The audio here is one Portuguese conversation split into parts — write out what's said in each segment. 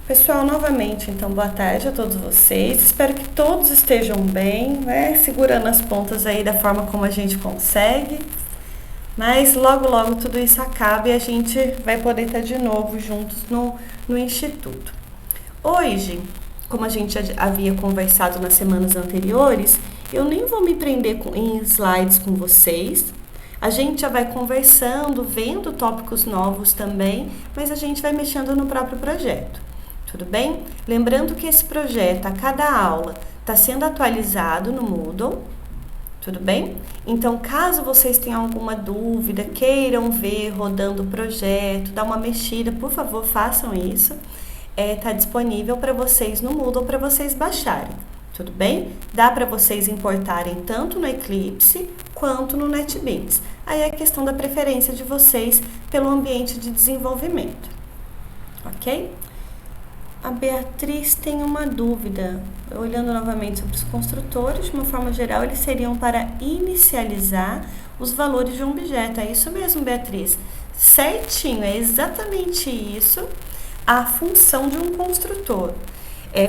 Pessoal, novamente, então, boa tarde a todos vocês. Espero que todos estejam bem, né? Segurando as pontas aí da forma como a gente consegue. Mas logo tudo isso acaba e a gente vai poder estar de novo juntos no Instituto. Hoje, como a gente havia conversado nas semanas anteriores, eu nem vou me prender em slides com vocês. A gente já vai conversando, vendo tópicos novos também, mas a gente vai mexendo no próprio projeto. Tudo bem? Lembrando que esse projeto, a cada aula, está sendo atualizado no Moodle. Tudo bem? Então, caso vocês tenham alguma dúvida, queiram ver rodando o projeto, dar uma mexida, por favor, façam isso. Está disponível para vocês no Moodle, para vocês baixarem. Tudo bem? Dá para vocês importarem tanto no Eclipse quanto no NetBeans. Aí é questão da preferência de vocês pelo ambiente de desenvolvimento. Ok? A Beatriz tem uma dúvida. Olhando novamente sobre os construtores, de uma forma geral, eles seriam para inicializar os valores de um objeto. É isso mesmo, Beatriz. Certinho, é exatamente isso a função de um construtor.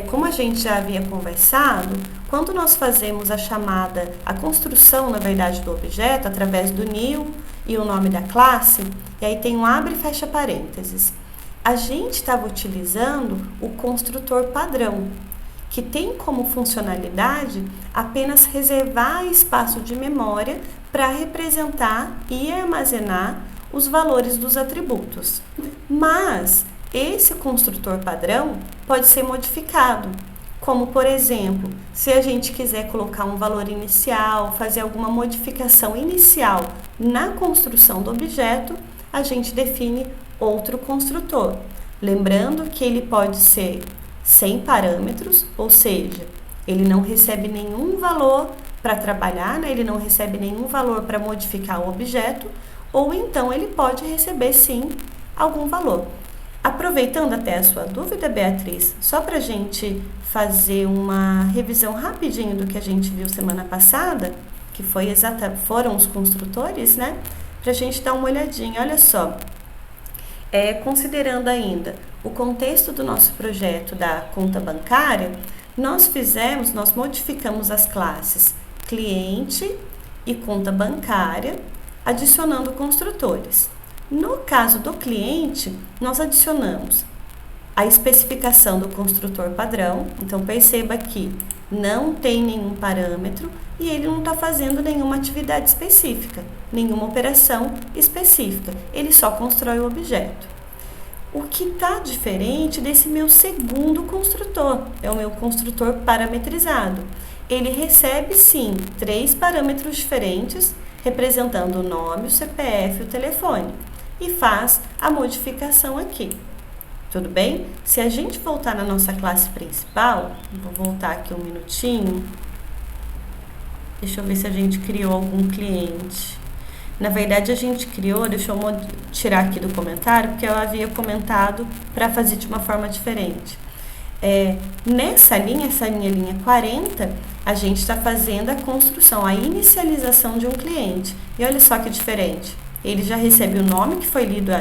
Como a gente já havia conversado, quando nós fazemos a construção, na verdade, do objeto, através do new e o nome da classe, e aí tem um abre e fecha parênteses. A gente estava utilizando o construtor padrão, que tem como funcionalidade apenas reservar espaço de memória para representar e armazenar os valores dos atributos. Mas esse construtor padrão pode ser modificado, como por exemplo, se a gente quiser colocar um valor inicial, fazer alguma modificação inicial na construção do objeto, a gente define outro construtor. Lembrando que ele pode ser sem parâmetros, ou seja, ele não recebe nenhum valor para trabalhar, né? Ele não recebe nenhum valor para modificar o objeto, ou então ele pode receber sim algum valor. Aproveitando até a sua dúvida, Beatriz, só para a gente fazer uma revisão rapidinho do que a gente viu semana passada, que foram os construtores, né? Para a gente dar uma olhadinha, olha só. Considerando ainda o contexto do nosso projeto da conta bancária, nós modificamos as classes cliente e conta bancária, adicionando construtores. No caso do cliente, nós adicionamos a especificação do construtor padrão, então perceba que não tem nenhum parâmetro e ele não está fazendo nenhuma atividade específica, nenhuma operação específica, ele só constrói o objeto. O que está diferente desse meu segundo construtor, é o meu construtor parametrizado. Ele recebe sim 3 parâmetros diferentes, representando o nome, o CPF e o telefone, e faz a modificação aqui. Tudo bem? Se a gente voltar na nossa classe principal, vou voltar aqui um minutinho. Deixa eu ver se a gente criou algum cliente. Na verdade, a gente criou, deixa eu tirar aqui do comentário, porque eu havia comentado para fazer de uma forma diferente. Nessa linha, linha 40, a gente está fazendo a construção, a inicialização de um cliente. E olha só que diferente. Ele já recebe o nome que foi lido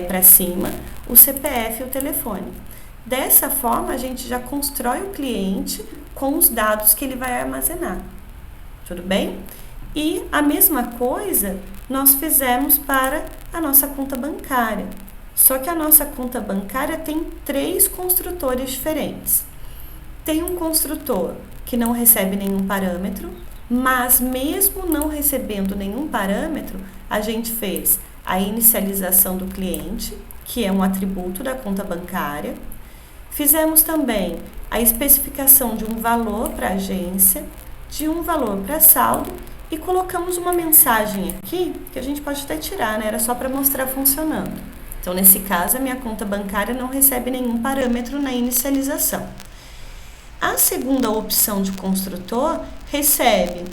para cima, o CPF e o telefone. Dessa forma, a gente já constrói o cliente com os dados que ele vai armazenar. Tudo bem? E a mesma coisa nós fizemos para a nossa conta bancária. Só que a nossa conta bancária tem 3 construtores diferentes. Tem um construtor que não recebe nenhum parâmetro, mas mesmo não recebendo nenhum parâmetro, a gente fez a inicialização do cliente, que é um atributo da conta bancária. Fizemos também a especificação de um valor para a agência, de um valor para saldo e colocamos uma mensagem aqui, que a gente pode até tirar, né? Era só para mostrar funcionando. Então, nesse caso, a minha conta bancária não recebe nenhum parâmetro na inicialização. A segunda opção de construtor recebe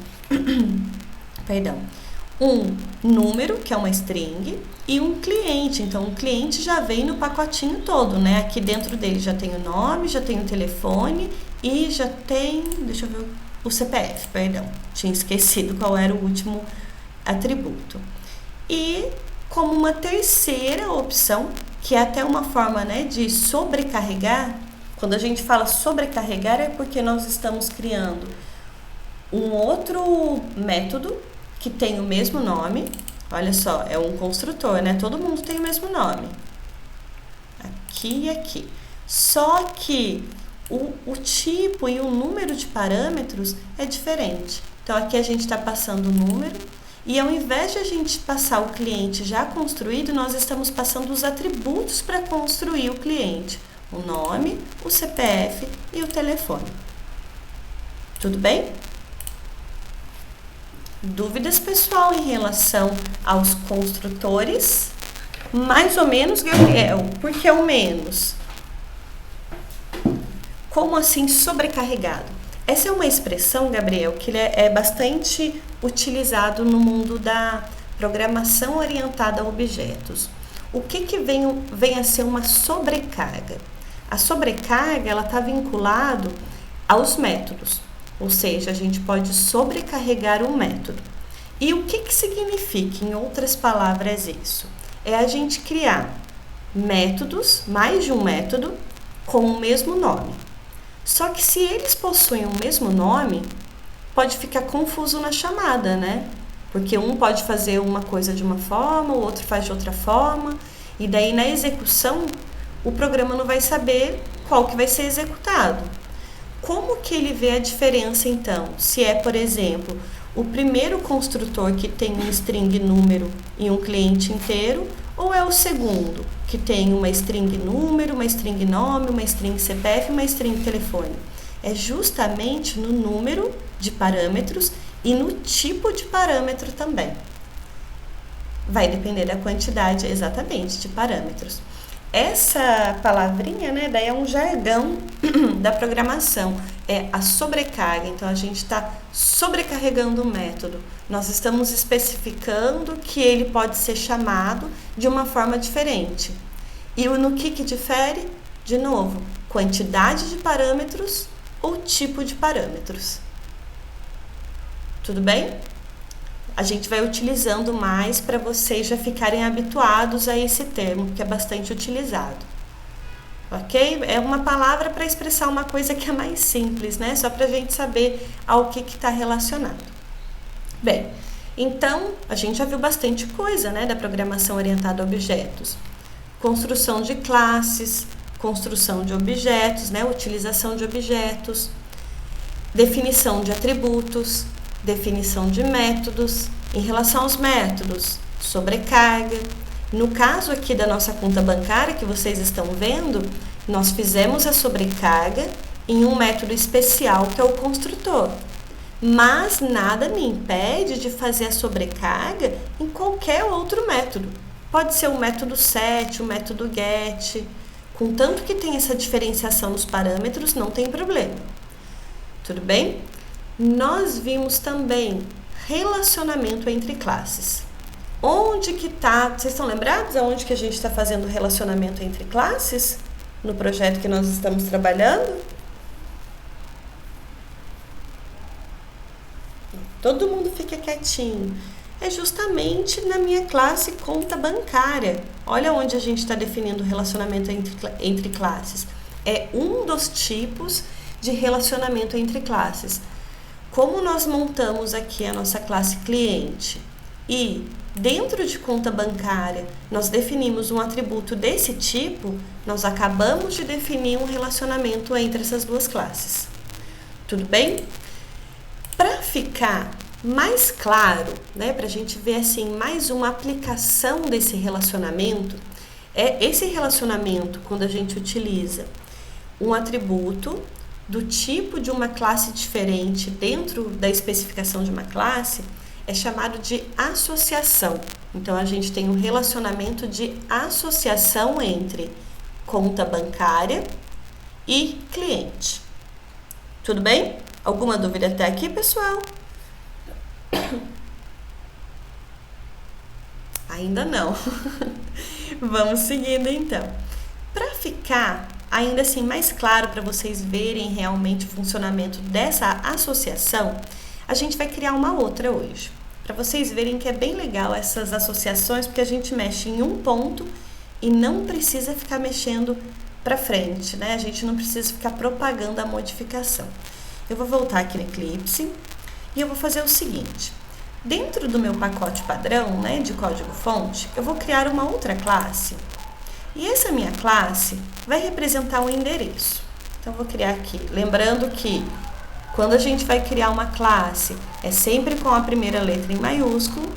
um número, que é uma string, e um cliente. Então, o cliente já vem no pacotinho todo, né? Aqui dentro dele já tem o nome, já tem o telefone e já tem, deixa eu ver, o CPF, tinha esquecido qual era o último atributo. E como uma terceira opção, que é até uma forma, né, de sobrecarregar, Quando a gente fala sobrecarregar é porque nós estamos criando um outro método que tem o mesmo nome. Olha só, é um construtor, né? Todo mundo tem o mesmo nome. Aqui e aqui. Só que o tipo e o número de parâmetros é diferente. Então, aqui a gente está passando o número e ao invés de a gente passar o cliente já construído, nós estamos passando os atributos para construir o cliente. O nome, o CPF e o telefone. Tudo bem? Dúvidas, pessoal, em relação aos construtores? Mais ou menos, Gabriel. Por que o menos? Como assim sobrecarregado? Essa é uma expressão, Gabriel, que ele é bastante utilizado no mundo da programação orientada a objetos. O que vem a ser uma sobrecarga? A sobrecarga, ela está vinculado aos métodos, ou seja, a gente pode sobrecarregar um método. E o que significa, em outras palavras, isso? É a gente criar métodos, mais de um método, com o mesmo nome. Só que se eles possuem o mesmo nome, pode ficar confuso na chamada, né? Porque um pode fazer uma coisa de uma forma, o outro faz de outra forma, e daí na execução o programa não vai saber qual que vai ser executado. Como que ele vê a diferença então? Se é, por exemplo, o primeiro construtor que tem um string número e um cliente inteiro, ou é o segundo, que tem uma string número, uma string nome, uma string CPF e uma string telefone? É justamente no número de parâmetros e no tipo de parâmetro também. Vai depender da quantidade, exatamente, de parâmetros. Essa palavrinha, né, daí é um jargão da programação, é a sobrecarga. Então, a gente está sobrecarregando o método. Nós estamos especificando que ele pode ser chamado de uma forma diferente. E no que difere? De novo, quantidade de parâmetros ou tipo de parâmetros. Tudo bem? A gente vai utilizando mais para vocês já ficarem habituados a esse termo, que é bastante utilizado. Ok? É uma palavra para expressar uma coisa que é mais simples, né? Só para a gente saber ao que está relacionado. Bem, então a gente já viu bastante coisa, né, da programação orientada a objetos. Construção de classes, construção de objetos, né, utilização de objetos, definição de atributos, definição de métodos. Em relação aos métodos, sobrecarga. No caso aqui da nossa conta bancária que vocês estão vendo, nós fizemos a sobrecarga em um método especial que é o construtor. Mas nada me impede de fazer a sobrecarga em qualquer outro método. Pode ser o método set, o método get. Contanto que tem essa diferenciação nos parâmetros, não tem problema. Tudo bem? Nós vimos também relacionamento entre classes. Onde que tá? Vocês estão lembrados aonde que a gente está fazendo relacionamento entre classes? No projeto que nós estamos trabalhando? Todo mundo fica quietinho. É justamente na minha classe conta bancária. Olha onde a gente está definindo relacionamento entre classes. É um dos tipos de relacionamento entre classes. Como nós montamos aqui a nossa classe cliente e dentro de conta bancária nós definimos um atributo desse tipo, nós acabamos de definir um relacionamento entre essas duas classes. Tudo bem? Para ficar mais claro, né, para a gente ver assim mais uma aplicação desse relacionamento, é esse relacionamento quando a gente utiliza um atributo do tipo de uma classe diferente dentro da especificação de uma classe, é chamado de associação. Então, a gente tem um relacionamento de associação entre conta bancária e cliente. Tudo bem? Alguma dúvida até aqui, pessoal? Ainda não. Vamos seguindo, então. Para ficar ainda assim mais claro para vocês verem realmente o funcionamento dessa associação, a gente vai criar uma outra hoje, para vocês verem que é bem legal essas associações, porque a gente mexe em um ponto e não precisa ficar mexendo para frente, né? A gente não precisa ficar propagando a modificação. Eu vou voltar aqui no Eclipse e eu vou fazer o seguinte. Dentro do meu pacote padrão, né, de código-fonte, eu vou criar uma outra classe. E essa minha classe vai representar um endereço. Então, eu vou criar aqui. Lembrando que quando a gente vai criar uma classe, é sempre com a primeira letra em maiúsculo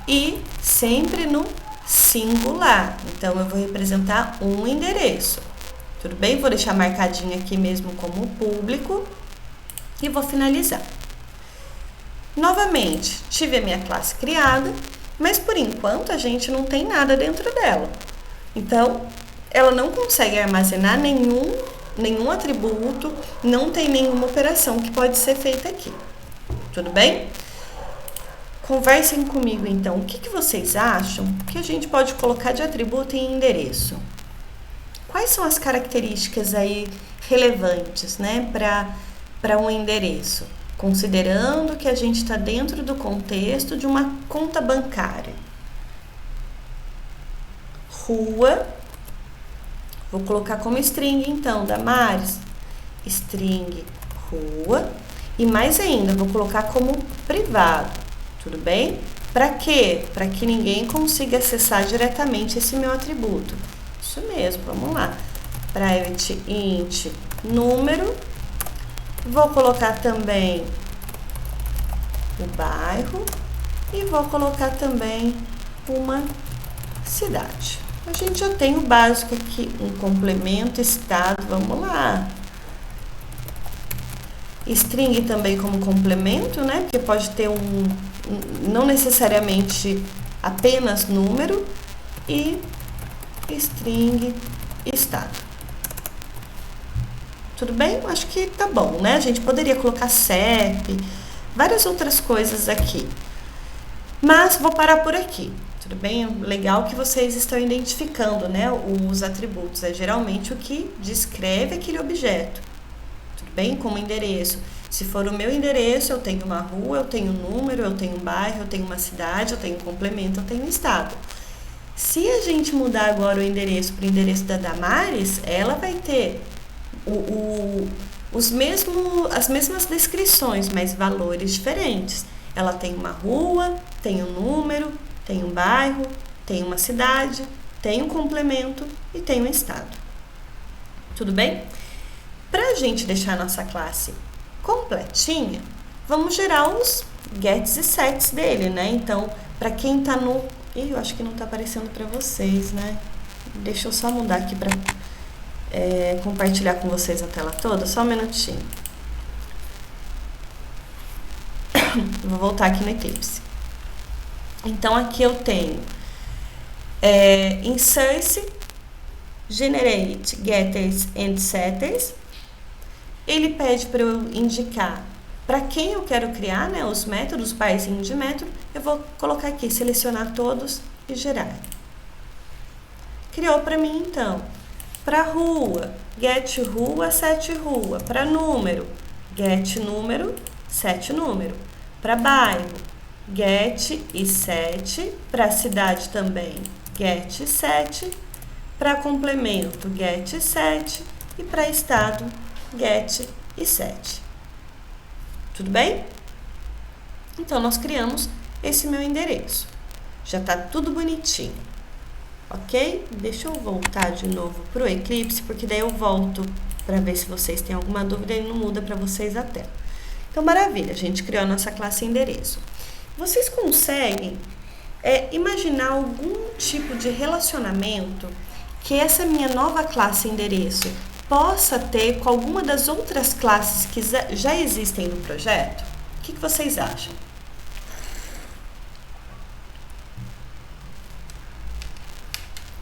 e sempre no singular. Então, eu vou representar um endereço. Tudo bem? Vou deixar marcadinho aqui mesmo como público e vou finalizar. Novamente, tive a minha classe criada, mas por enquanto a gente não tem nada dentro dela. Então, ela não consegue armazenar nenhum atributo, não tem nenhuma operação que pode ser feita aqui. Tudo bem? Conversem comigo então, o que vocês acham que a gente pode colocar de atributo em endereço? Quais são as características aí relevantes, né, para um endereço? Considerando que a gente está dentro do contexto de uma conta bancária. Rua, vou colocar como string então, Damares, string rua, e mais ainda, vou colocar como privado, tudo bem? Para quê? Para que ninguém consiga acessar diretamente esse meu atributo. Isso mesmo, vamos lá. Private int número. Vou colocar também o bairro e vou colocar também uma cidade. A gente já tem o básico aqui, um complemento, estado, vamos lá. String também como complemento, né? Porque pode ter não necessariamente apenas número e string estado. Tudo bem? Acho que tá bom, né? A gente poderia colocar CEP, várias outras coisas aqui. Mas vou parar por aqui, tudo bem? Legal que vocês estão identificando, né, os atributos. É geralmente o que descreve aquele objeto, tudo bem? Como endereço. Se for o meu endereço, eu tenho uma rua, eu tenho um número, eu tenho um bairro, eu tenho uma cidade, eu tenho um complemento, eu tenho um estado. Se a gente mudar agora o endereço para o endereço da Damares, ela vai ter as mesmas descrições, mas valores diferentes. Ela tem uma rua, tem um número, tem um bairro, tem uma cidade, tem um complemento e tem um estado. Tudo bem? Para a gente deixar a nossa classe completinha, vamos gerar os gets e sets dele, né? Então, para quem tá no... eu acho que não tá aparecendo para vocês, né? Deixa eu só mudar aqui para compartilhar com vocês a tela toda, só um minutinho. Vou voltar aqui no Eclipse. Então, aqui eu tenho insert, generate getters and setters. Ele pede para eu indicar para quem eu quero criar, né, os métodos, parzinho de método. Eu vou colocar aqui, selecionar todos e gerar. Criou para mim, então. Para rua, get rua, set rua. Para número, get número, set número. Para bairro, get e set. Para cidade também, get e set. Para complemento, get e set. E para estado, get e set. Tudo bem? Então, nós criamos esse meu endereço. Já está tudo bonitinho. Ok? Deixa eu voltar de novo para o Eclipse, porque daí eu volto para ver se vocês têm alguma dúvida e não muda para vocês a tela. Então, maravilha, a gente criou a nossa classe endereço. Vocês conseguem imaginar algum tipo de relacionamento que essa minha nova classe endereço possa ter com alguma das outras classes que já existem no projeto? O que vocês acham?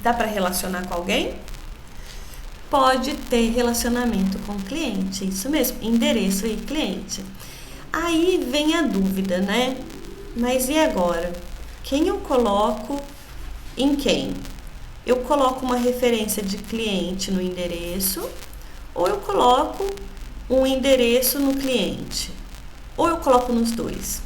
Dá para relacionar com alguém? Pode ter relacionamento com o cliente, isso mesmo, endereço e cliente. Aí vem a dúvida, né? Mas e agora? Quem eu coloco em quem? Eu coloco uma referência de cliente no endereço, ou eu coloco um endereço no cliente, ou eu coloco nos dois.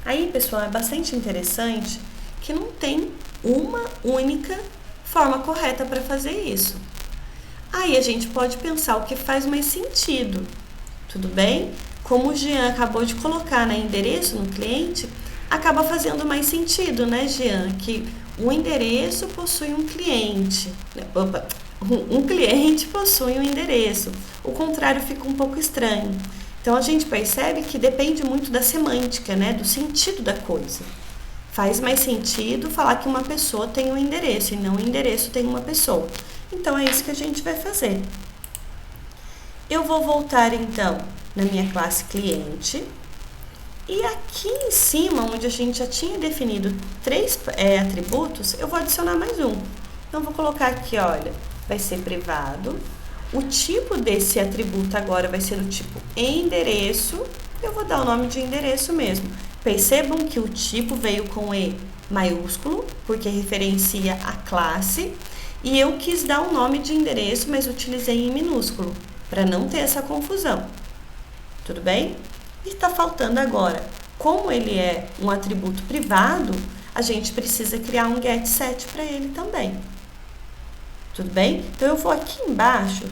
Aí, pessoal, é bastante interessante que não tem uma única forma correta para fazer isso. Aí a gente pode pensar o que faz mais sentido, tudo bem? Como o Jean acabou de colocar, né, endereço no cliente, acaba fazendo mais sentido, né, Jean? Que o endereço possui um cliente. Opa, um cliente possui um endereço. O contrário fica um pouco estranho. Então a gente percebe que depende muito da semântica, né, do sentido da coisa. Faz mais sentido falar que uma pessoa tem um endereço e não o endereço tem uma pessoa. Então é isso que a gente vai fazer. Eu vou voltar então na minha classe cliente e aqui em cima, onde a gente já tinha definido 3 atributos, eu vou adicionar mais um. Então vou colocar aqui, olha, vai ser privado. O tipo desse atributo agora vai ser do tipo endereço. Eu vou dar o nome de endereço mesmo. Percebam que o tipo veio com E maiúsculo, porque referencia a classe. E eu quis dar o nome de endereço, mas utilizei em minúsculo, para não ter essa confusão. Tudo bem? E está faltando agora, como ele é um atributo privado, a gente precisa criar um getSet para ele também. Tudo bem? Então, eu vou aqui embaixo,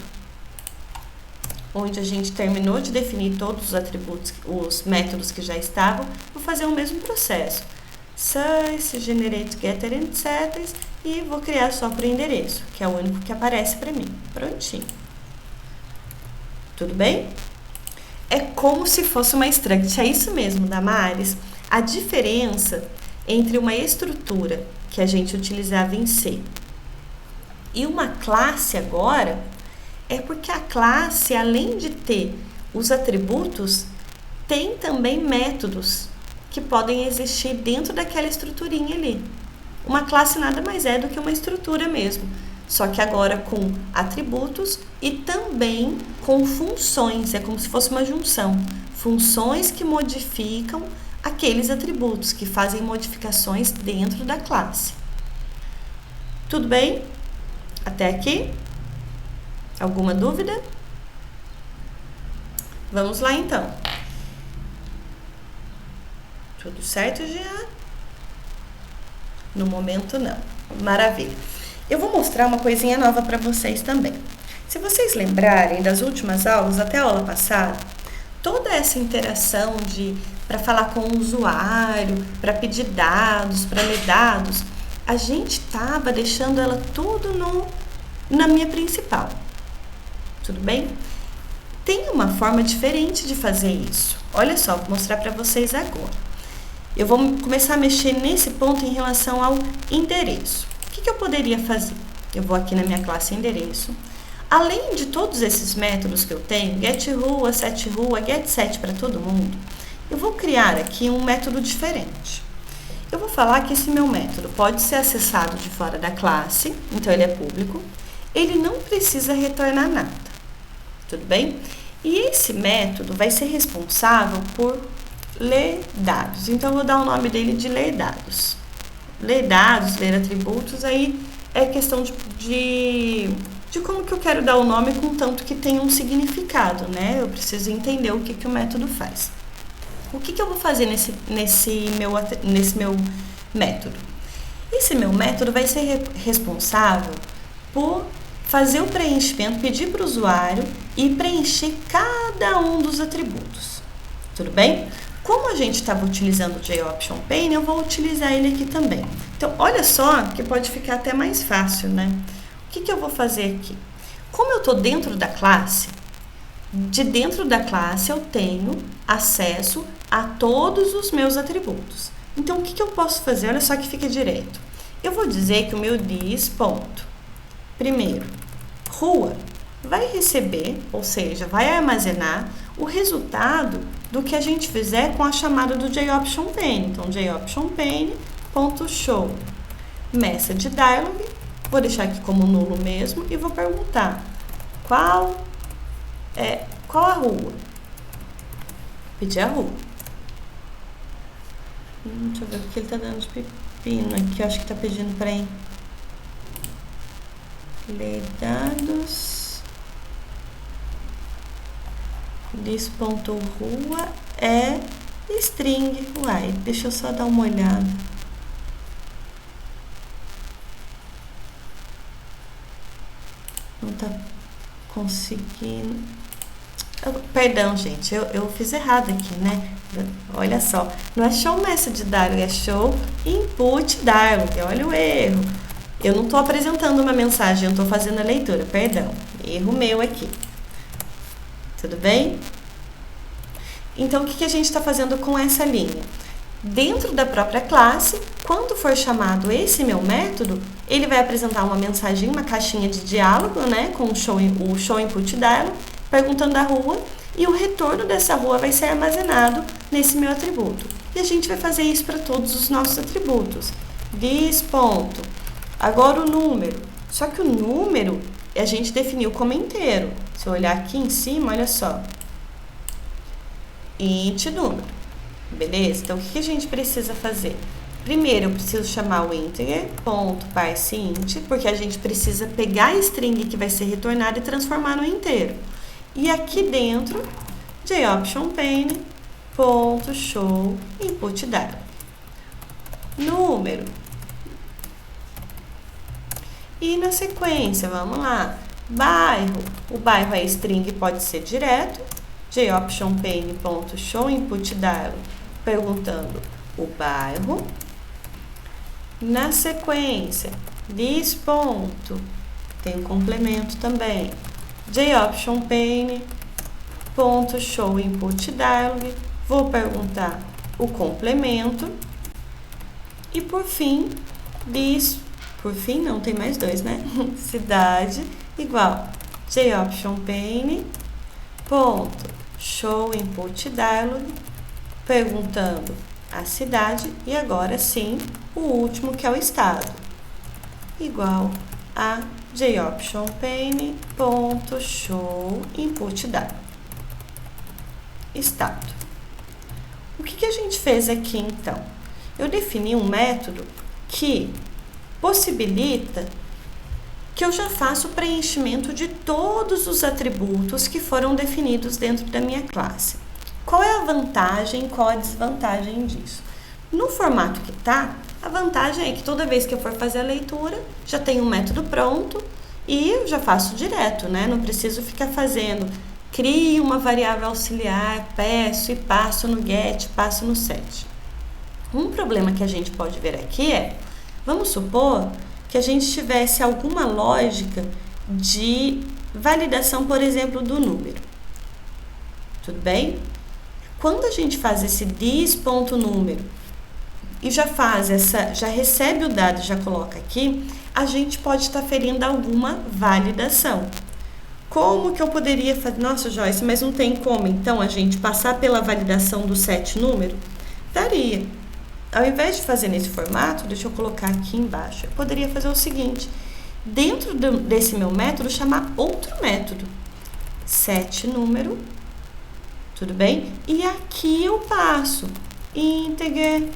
onde a gente terminou de definir todos os atributos, os métodos que já estavam, vou fazer o mesmo processo. Size, generate getter and setters, e vou criar só para o endereço, que é o único que aparece para mim. Prontinho. Tudo bem? É como se fosse uma struct. É isso mesmo, Damares. A diferença entre uma estrutura que a gente utilizava em C e uma classe agora é porque a classe, além de ter os atributos, tem também métodos que podem existir dentro daquela estruturinha ali. Uma classe nada mais é do que uma estrutura mesmo, só que agora com atributos e também com funções, é como se fosse uma junção. Funções que modificam aqueles atributos, que fazem modificações dentro da classe. Tudo bem? Até aqui? Alguma dúvida? Vamos lá então. Tudo certo, Jean? No momento não. Maravilha. Eu vou mostrar uma coisinha nova para vocês também. Se vocês lembrarem das últimas aulas, até a aula passada, toda essa interação para falar com o usuário, para pedir dados, para ler dados, a gente estava deixando ela tudo na minha principal. Tudo bem? Tem uma forma diferente de fazer isso. Olha só, vou mostrar para vocês agora. Eu vou começar a mexer nesse ponto em relação ao endereço. O que eu poderia fazer? Eu vou aqui na minha classe endereço. Além de todos esses métodos que eu tenho, getRua, setRua, getSet para todo mundo, eu vou criar aqui um método diferente. Eu vou falar que esse meu método pode ser acessado de fora da classe, então ele é público. Ele não precisa retornar nada, tudo bem? E esse método vai ser responsável por ler dados. Então, eu vou dar o nome dele de ler dados. Ler dados, ler atributos, aí é questão de como que eu quero dar o nome, contanto que tenha um significado, né? Eu preciso entender o que o método faz. O que eu vou fazer nesse meu método? Esse meu método vai ser responsável por fazer o preenchimento, pedir para o usuário e preencher cada um dos atributos. Tudo bem? Como a gente estava utilizando o JOptionPane, eu vou utilizar ele aqui também. Então, olha só que pode ficar até mais fácil, né? O que eu vou fazer aqui? Como eu estou dentro da classe, de dentro da classe eu tenho acesso a todos os meus atributos. Então, o que eu posso fazer? Olha só que fica direto. Eu vou dizer que o meu dis, ponto. Primeiro, rua vai receber, ou seja, vai armazenar o resultado do que a gente fizer com a chamada do JOptionPane. Então, JOptionPane.show message dialog, vou deixar aqui como nulo mesmo e vou perguntar qual a rua. Pedir a rua. Deixa eu ver o que ele tá dando de pepino aqui, eu acho que tá pedindo para ler dados. This.rua é string. Uai, deixa eu só dar uma olhada. Não tá conseguindo... Perdão, gente, eu fiz errado aqui, né? Olha só, não é show message dialog, é show input dialog. Olha o erro. Eu não estou apresentando uma mensagem, eu estou fazendo a leitura, perdão. Erro meu aqui. Tudo bem? Então, o que a gente está fazendo com essa linha? Dentro da própria classe, quando for chamado esse meu método, ele vai apresentar uma mensagem, uma caixinha de diálogo, né, com o show input dialog, perguntando a rua, e o retorno dessa rua vai ser armazenado nesse meu atributo. E a gente vai fazer isso para todos os nossos atributos. This ponto. Agora o número. Só que o número a gente definiu como inteiro. Se eu olhar aqui em cima, olha só. Int número. Beleza? Então, o que a gente precisa fazer? Primeiro, eu preciso chamar o integer, ponto, parseInt, porque a gente precisa pegar a string que vai ser retornada e transformar no inteiro. E aqui dentro, jOptionPane, ponto, show, input dialog. Número. E na sequência, vamos lá, bairro. O bairro é string, pode ser direto. jOptionPane, ponto, show, input dialog, perguntando o bairro. Na sequência, this ponto, tem um complemento também. jOptionPane, ponto, show, input dialog, vou perguntar o complemento. E por fim, this, por fim não, tem mais dois, né? Cidade, igual, jOptionPane, ponto, show, input dialog, perguntando a cidade, e agora sim, o último que é o estado, igual a jOptionPane, ponto, show, input dialog. Estado. O que a gente fez aqui então? Eu defini um método que possibilita que eu já faço o preenchimento de todos os atributos que foram definidos dentro da minha classe. Qual é a vantagem e qual a desvantagem disso? No formato que está, a vantagem é que toda vez que eu for fazer a leitura, já tenho um método pronto e eu já faço direto, né? Não preciso ficar fazendo, crio uma variável auxiliar, peço e passo no get, passo no set. Um problema que a gente pode ver aqui é, vamos supor que a gente tivesse alguma lógica de validação, por exemplo, do número. Tudo bem? Quando a gente faz esse this.número e já recebe o dado, já coloca aqui, a gente pode estar ferindo alguma validação. Como que eu poderia fazer? Nossa, Joyce, mas não tem como, então, a gente passar pela validação do set número? Daria. Ao invés de fazer nesse formato, deixa eu colocar aqui embaixo, eu poderia fazer o seguinte, dentro desse meu método, chamar outro método, set número, tudo bem? E aqui eu passo integer,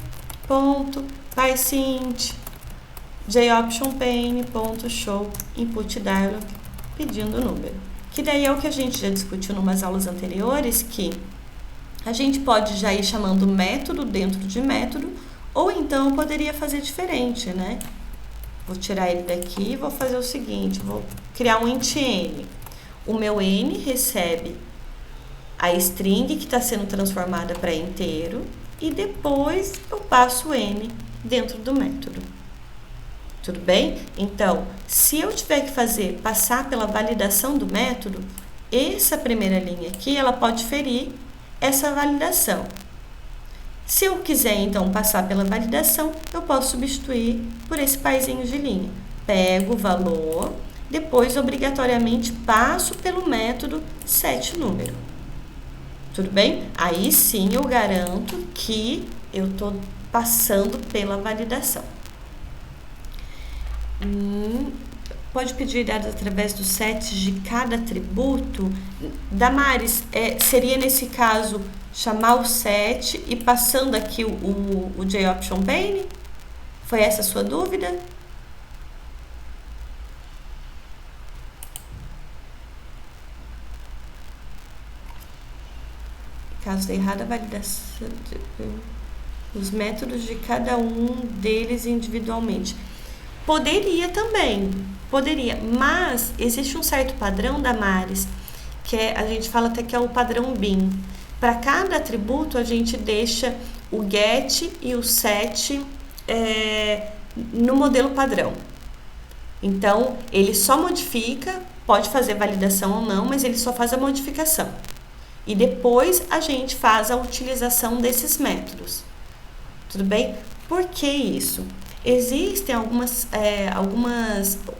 ponto, parseInt, jOptionPane, ponto, show, input dialog, pedindo o número. Que daí é o que a gente já discutiu em umas aulas anteriores, que a gente pode já ir chamando método dentro de método, ou então eu poderia fazer diferente, né? Vou tirar ele daqui e vou fazer o seguinte, vou criar um int n. O meu n recebe a string que está sendo transformada para inteiro e depois eu passo n dentro do método. Tudo bem? Então, se eu tiver que passar pela validação do método, essa primeira linha aqui, ela pode ferir essa validação. Se eu quiser, então, passar pela validação, eu posso substituir por esse paizinho de linha. Pego o valor, depois, obrigatoriamente, passo pelo método setNúmero. Tudo bem? Aí sim eu garanto que eu estou passando pela validação. Pode pedir dados através dos sets de cada atributo. Damares, seria nesse caso chamar o set e passando aqui o jOptionPane? Foi essa a sua dúvida? Caso dê errado, a validação os métodos de cada um deles individualmente. Poderia também, Poderia, mas existe um certo padrão, Damares, que a gente fala até que é o padrão BIM. Para cada atributo, a gente deixa o get e o set no modelo padrão. Então, ele só modifica, pode fazer validação ou não, mas ele só faz a modificação. E depois a gente faz a utilização desses métodos. Tudo bem? Por que isso? Existem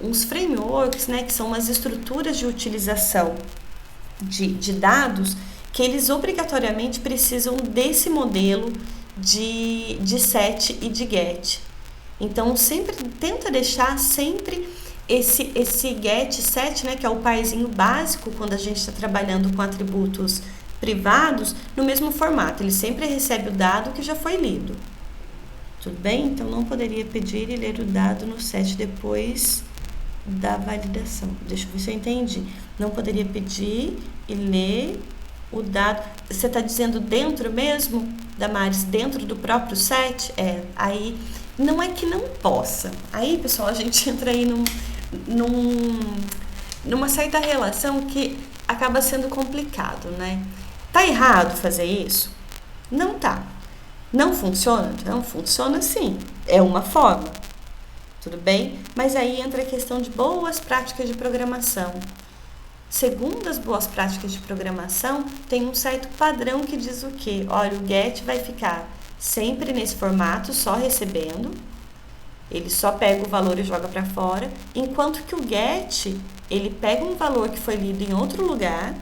uns frameworks, né, que são umas estruturas de utilização de dados que eles obrigatoriamente precisam desse modelo de set e de get. Então, sempre tenta deixar sempre esse get set, né, que é o parzinho básico quando a gente está trabalhando com atributos privados, no mesmo formato. Ele sempre recebe o dado que já foi lido. Tudo bem? Então, não poderia pedir e ler o dado no set depois da validação. Deixa eu ver se eu entendi. Não poderia pedir e ler o dado. Você está dizendo dentro mesmo, Damares, dentro do próprio set? Aí não é que não possa. Aí, pessoal, a gente entra aí numa certa relação que acaba sendo complicado, né? Tá errado fazer isso? Não tá. Não funciona? Não funciona sim. É uma forma. Tudo bem? Mas aí entra a questão de boas práticas de programação. Segundo as boas práticas de programação, tem um certo padrão que diz o quê? Olha, o get vai ficar sempre nesse formato, só recebendo. Ele só pega o valor e joga para fora. Enquanto que o get, ele pega um valor que foi lido em outro lugar,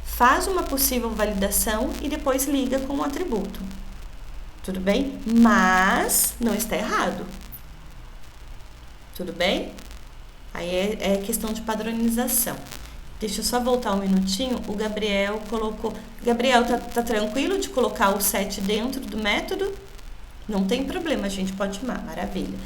faz uma possível validação e depois liga com o atributo. Tudo bem? Mas não está errado. Tudo bem? Aí é questão de padronização. Deixa eu só voltar um minutinho. O Gabriel colocou... Gabriel, tá tranquilo de colocar o set dentro do método? Não tem problema, a gente pode chamar. Maravilha.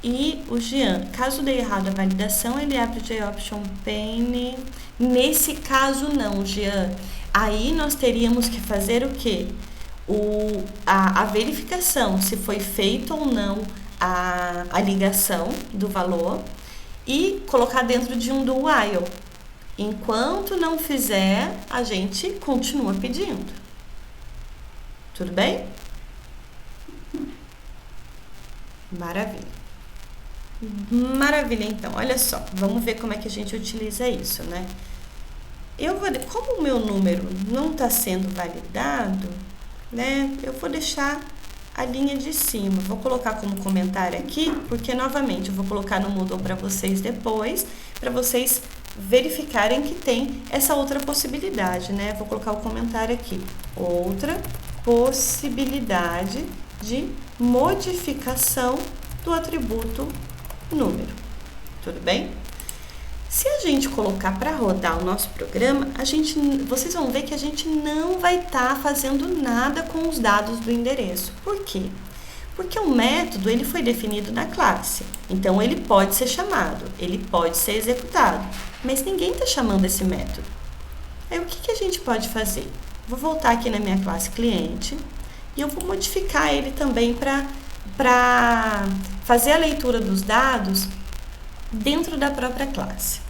E o Jean, caso dê errado a validação, ele abre o JOption pane. Nesse caso não, Jean. Aí nós teríamos que fazer o quê? A verificação se foi feita ou não a ligação do valor e colocar dentro de um do while. Enquanto não fizer, a gente continua pedindo. Tudo bem? Maravilha. Maravilha, então. Olha só, vamos ver como é que a gente utiliza isso, né? Como o meu número não está sendo validado, né? Eu vou deixar a linha de cima. Vou colocar como comentário aqui, porque novamente eu vou colocar no Moodle para vocês depois, para vocês verificarem que tem essa outra possibilidade, né? Vou colocar o comentário aqui. Outra possibilidade de modificação do atributo número. Tudo bem? Se a gente colocar para rodar o nosso programa, vocês vão ver que a gente não vai estar fazendo nada com os dados do endereço. Por quê? Porque o método ele foi definido na classe, então ele pode ser chamado, ele pode ser executado, mas ninguém está chamando esse método. Aí o que a gente pode fazer? Vou voltar aqui na minha classe cliente e eu vou modificar ele também para fazer a leitura dos dados dentro da própria classe.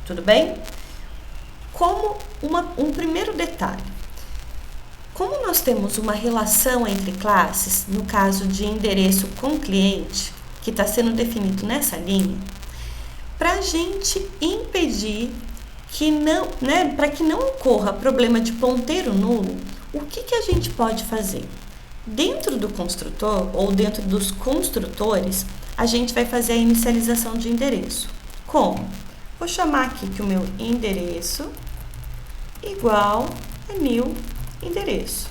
Tudo bem? Como um primeiro detalhe, como nós temos uma relação entre classes, no caso de endereço com cliente, que está sendo definido nessa linha, para a gente impedir que não, né, para que não ocorra problema de ponteiro nulo, o que a gente pode fazer? Dentro do construtor ou dentro dos construtores, a gente vai fazer a inicialização de endereço. Como? Vou chamar aqui que o meu endereço igual a new endereço.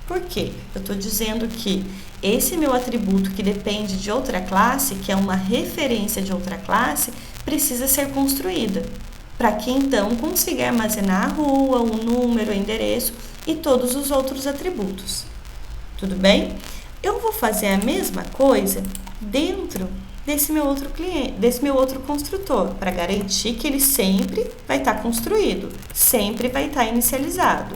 Por quê? Eu estou dizendo que esse meu atributo que depende de outra classe, que é uma referência de outra classe, precisa ser construída, para que então consiga armazenar a rua, o número, o endereço e todos os outros atributos. Tudo bem? Eu vou fazer a mesma coisa dentro desse meu outro cliente, desse meu outro construtor, para garantir que ele sempre vai estar construído, sempre vai estar inicializado.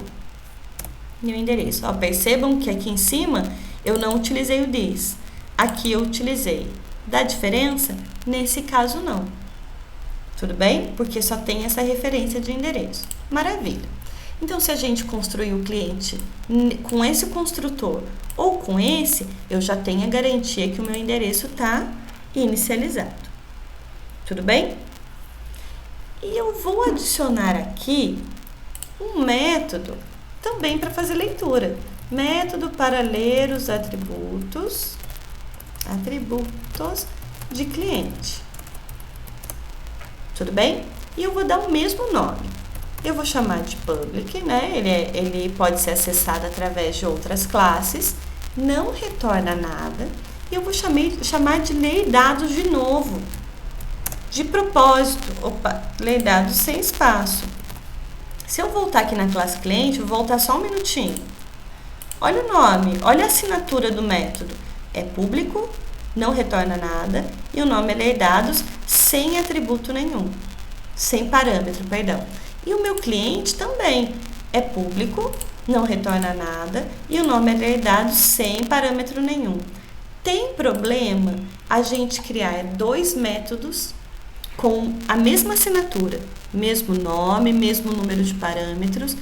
Meu endereço. Ó, percebam que aqui em cima eu não utilizei o this, aqui eu utilizei. Dá diferença? Nesse caso não. Tudo bem? Porque só tem essa referência de endereço. Maravilha. Então, se a gente construir o cliente com esse construtor ou com esse, eu já tenho a garantia que o meu endereço está inicializado. Tudo bem? E eu vou adicionar aqui um método também para fazer leitura. Método para ler os atributos de cliente. Tudo bem? E eu vou dar o mesmo nome. Eu vou chamar de public, né? Ele pode ser acessado através de outras classes, não retorna nada. E eu vou chamar de ler dados de novo. De propósito, ler dados sem espaço. Se eu voltar aqui na classe cliente, vou voltar só um minutinho. Olha o nome, olha a assinatura do método. É público, não retorna nada, e o nome é ler dados sem atributo nenhum. Sem parâmetro, perdão. E o meu cliente também é público, não retorna nada, e o nome é ler dados sem parâmetro nenhum. Tem problema a gente criar dois métodos com a mesma assinatura, mesmo nome, mesmo número de parâmetros.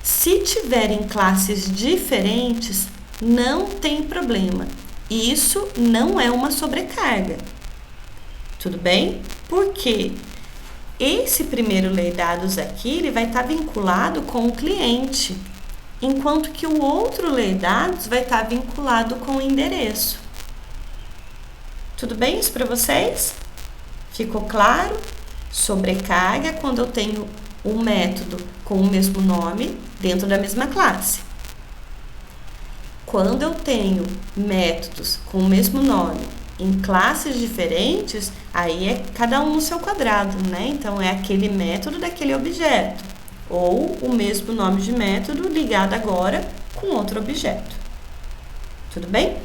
Se tiverem classes diferentes, não tem problema. Isso não é uma sobrecarga. Tudo bem? Porque esse primeiro ler dados aqui, ele vai estar vinculado com o cliente, enquanto que o outro ler dados vai estar vinculado com o endereço. Tudo bem isso para vocês? Ficou claro? Sobrecarga quando eu tenho um método com o mesmo nome dentro da mesma classe. Quando eu tenho métodos com o mesmo nome em classes diferentes, aí é cada um no seu quadrado, né? Então, é aquele método daquele objeto, ou o mesmo nome de método ligado agora com outro objeto. Tudo bem?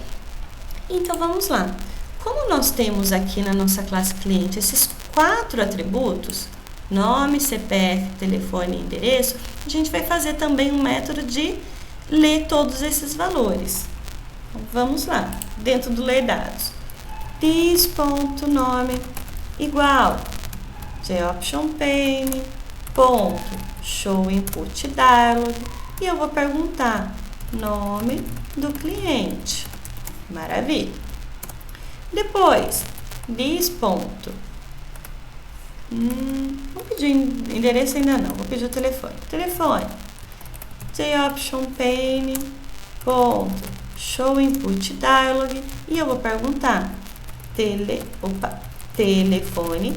Então, vamos lá. Como nós temos aqui na nossa classe cliente esses 4 atributos, nome, CPF, telefone e endereço, a gente vai fazer também um método de ler todos esses valores. Então, vamos lá, dentro do ler dados. This.nome igual JOptionPane, show input dialog, e eu vou perguntar nome do cliente. Maravilha. Depois, this. Vou pedir endereço ainda não, vou pedir o telefone. Telefone. JOptionPane, show input dialog, e eu vou perguntar telefone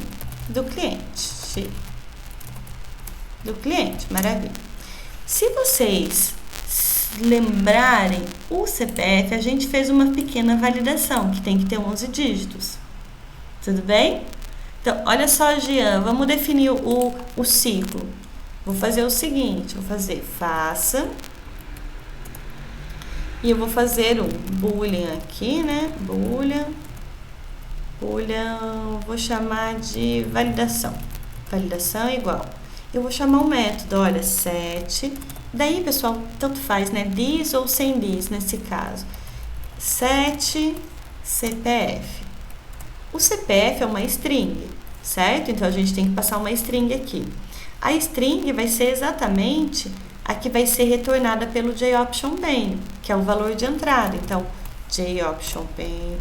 do cliente. Maravilha. Se vocês lembrarem o CPF, a gente fez uma pequena validação, que tem que ter 11 dígitos. Tudo bem? Então, olha só, Jean, vamos definir o ciclo. Vou fazer o seguinte, vou fazer faça, e eu vou fazer um boolean aqui, né? Boolean, vou chamar de validação. Validação igual. Eu vou chamar um método, olha, set. Daí, pessoal, tanto faz, né? This ou sem this, nesse caso. Set CPF. O CPF é uma string, certo? Então, a gente tem que passar uma string aqui. A string vai ser exatamente a que vai ser retornada pelo JOptionPane, que é o valor de entrada. Então, JOptionPane,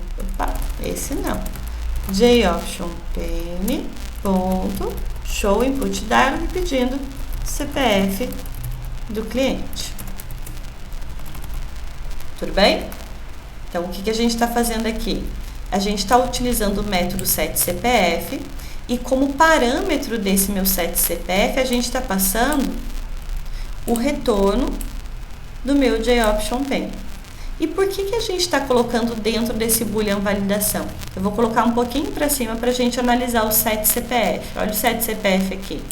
esse não. JOptionPane, show input dialog pedindo CPF do cliente. Tudo bem? Então, o que a gente está fazendo aqui? A gente está utilizando o método setCPF e como parâmetro desse meu setCPF, a gente está passando o retorno do meu JOptionPane. E por que a gente está colocando dentro desse boolean validação? Eu vou colocar um pouquinho para cima para a gente analisar o setCPF. Olha o setCPF aqui.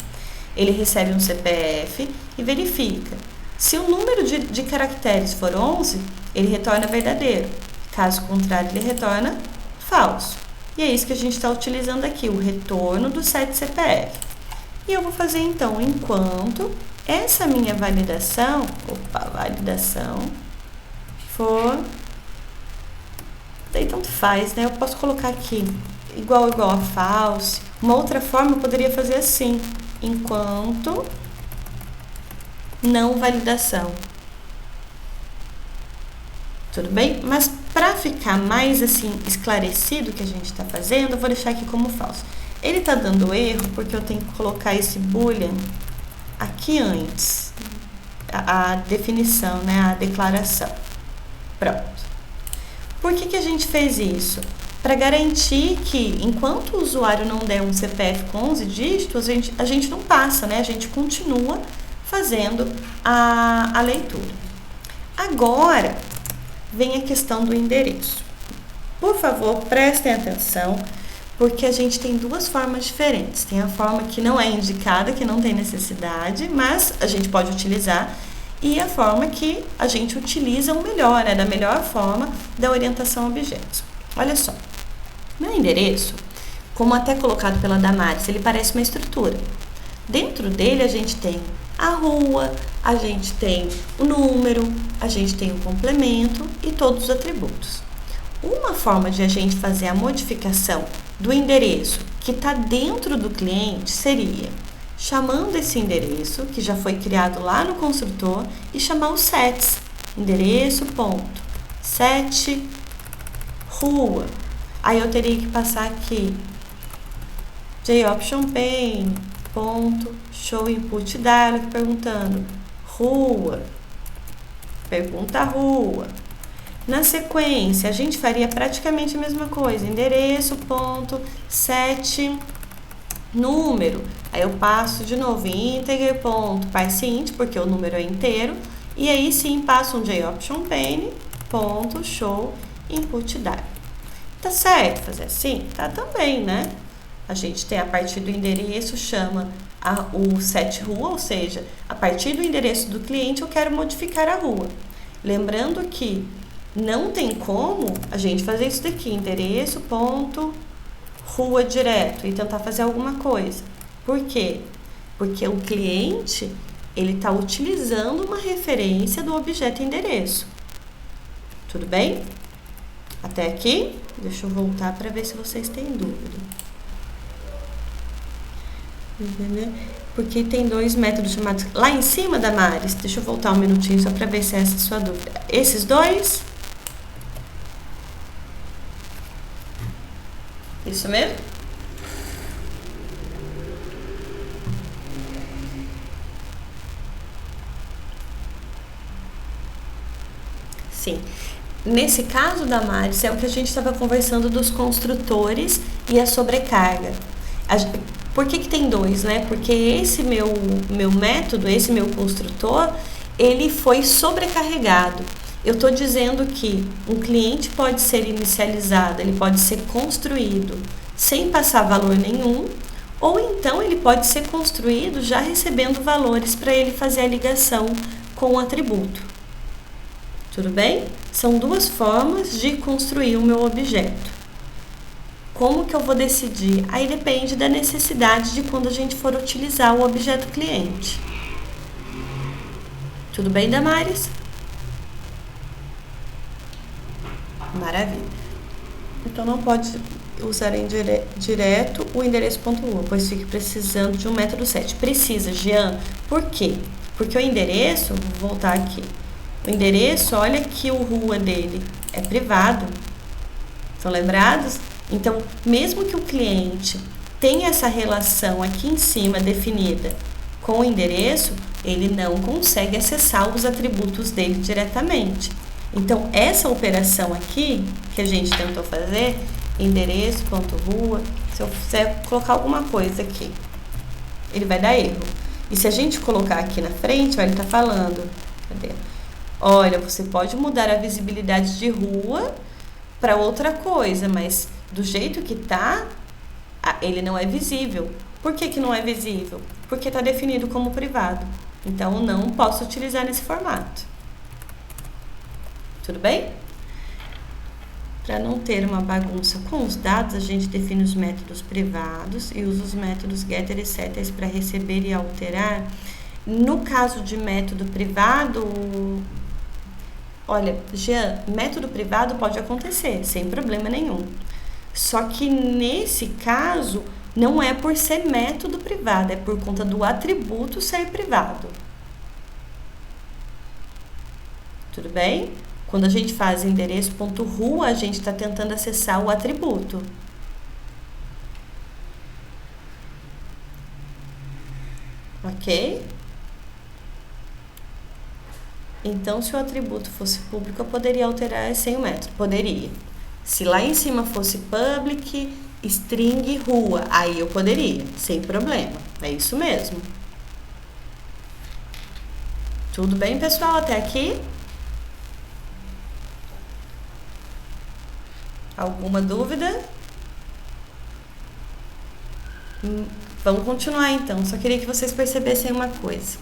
Ele recebe um CPF e verifica. Se o número de caracteres for 11, ele retorna verdadeiro. Caso contrário, ele retorna falso. E é isso que a gente está utilizando aqui, o retorno do setCPF. E eu vou fazer então, enquanto essa minha validação for, daí tanto faz, né? Eu posso colocar aqui, igual a false. Uma outra forma eu poderia fazer assim, enquanto não validação. Tudo bem? Mas para ficar mais assim esclarecido o que a gente está fazendo, eu vou deixar aqui como falso. Ele está dando erro porque eu tenho que colocar esse boolean aqui antes, a definição, né, a declaração. Pronto. Por que a gente fez isso? Para garantir que, enquanto o usuário não der um CPF com 11 dígitos, a gente não passa, né? A gente continua fazendo a leitura. Agora, vem a questão do endereço. Por favor, prestem atenção, porque a gente tem duas formas diferentes. Tem a forma que não é indicada, que não tem necessidade, mas a gente pode utilizar, e a forma que a gente utiliza o melhor, da melhor forma da orientação a objetos. Olha só, meu endereço, como até colocado pela Damares, ele parece uma estrutura. Dentro dele a gente tem a rua, a gente tem o número, a gente tem o complemento e todos os atributos. Uma forma de a gente fazer a modificação do endereço que está dentro do cliente seria chamando esse endereço, que já foi criado lá no construtor, e chamar os sets. Endereço, ponto, set, rua. Aí eu teria que passar aqui jOptionPane, ponto, show input dialog, perguntando rua, pergunta rua. Na sequência, a gente faria praticamente a mesma coisa, endereço, ponto, set, número. Aí eu passo de novo integer, ponto, parseInt, porque o número é inteiro, e aí sim passo um jOptionPane, ponto, show, input dialog. Tá certo fazer assim? Tá também, né? A gente tem a partir do endereço, chama o set rua, ou seja, a partir do endereço do cliente eu quero modificar a rua. Lembrando que não tem como a gente fazer isso daqui, endereço, ponto, rua direto, e tentar fazer alguma coisa. Por quê? Porque o cliente, ele está utilizando uma referência do objeto endereço. Tudo bem? Até aqui? Deixa eu voltar para ver se vocês têm dúvida. Porque tem dois métodos chamados lá em cima, Damares. Deixa eu voltar um minutinho só para ver se essa é a sua dúvida. Esses dois? Isso mesmo? Sim. Nesse caso, Damares, é o que a gente estava conversando dos construtores e a sobrecarga. Por que tem dois, né? Porque esse meu método, esse meu construtor, ele foi sobrecarregado. Eu estou dizendo que um cliente pode ser inicializado, ele pode ser construído sem passar valor nenhum, ou então ele pode ser construído já recebendo valores para ele fazer a ligação com o atributo. Tudo bem? São duas formas de construir o meu objeto. Como que eu vou decidir? Aí depende da necessidade de quando a gente for utilizar o objeto cliente. Tudo bem, Damares? Maravilha. Então não pode usar direto o endereço.rua, pois fique precisando de um método set. Precisa, Jean. Por quê? Porque o endereço, vou voltar aqui. O endereço, olha que o rua dele é privado. Estão lembrados? Então, mesmo que o cliente tenha essa relação aqui em cima definida com o endereço, ele não consegue acessar os atributos dele diretamente. Então, essa operação aqui, que a gente tentou fazer, endereço.rua, se eu quiser colocar alguma coisa aqui, ele vai dar erro. E se a gente colocar aqui na frente, ó, ele está falando, cadê? Olha, você pode mudar a visibilidade de rua para outra coisa, mas do jeito que tá, ele não é visível. Por que não é visível? Porque está definido como privado. Então, não posso utilizar nesse formato. Tudo bem? Para não ter uma bagunça com os dados, a gente define os métodos privados e usa os métodos getter e setters para receber e alterar. No caso de método privado, olha, Jean, método privado pode acontecer, sem problema nenhum. Só que nesse caso, não é por ser método privado, é por conta do atributo ser privado. Tudo bem? Quando a gente faz endereço.rua, a gente está tentando acessar o atributo. Ok? Então, se o atributo fosse público, eu poderia alterar sem o método. Poderia. Se lá em cima fosse public, string, rua, aí eu poderia, sem problema. É isso mesmo. Tudo bem, pessoal? Até aqui? Alguma dúvida? Vamos continuar então. Só queria que vocês percebessem uma coisa.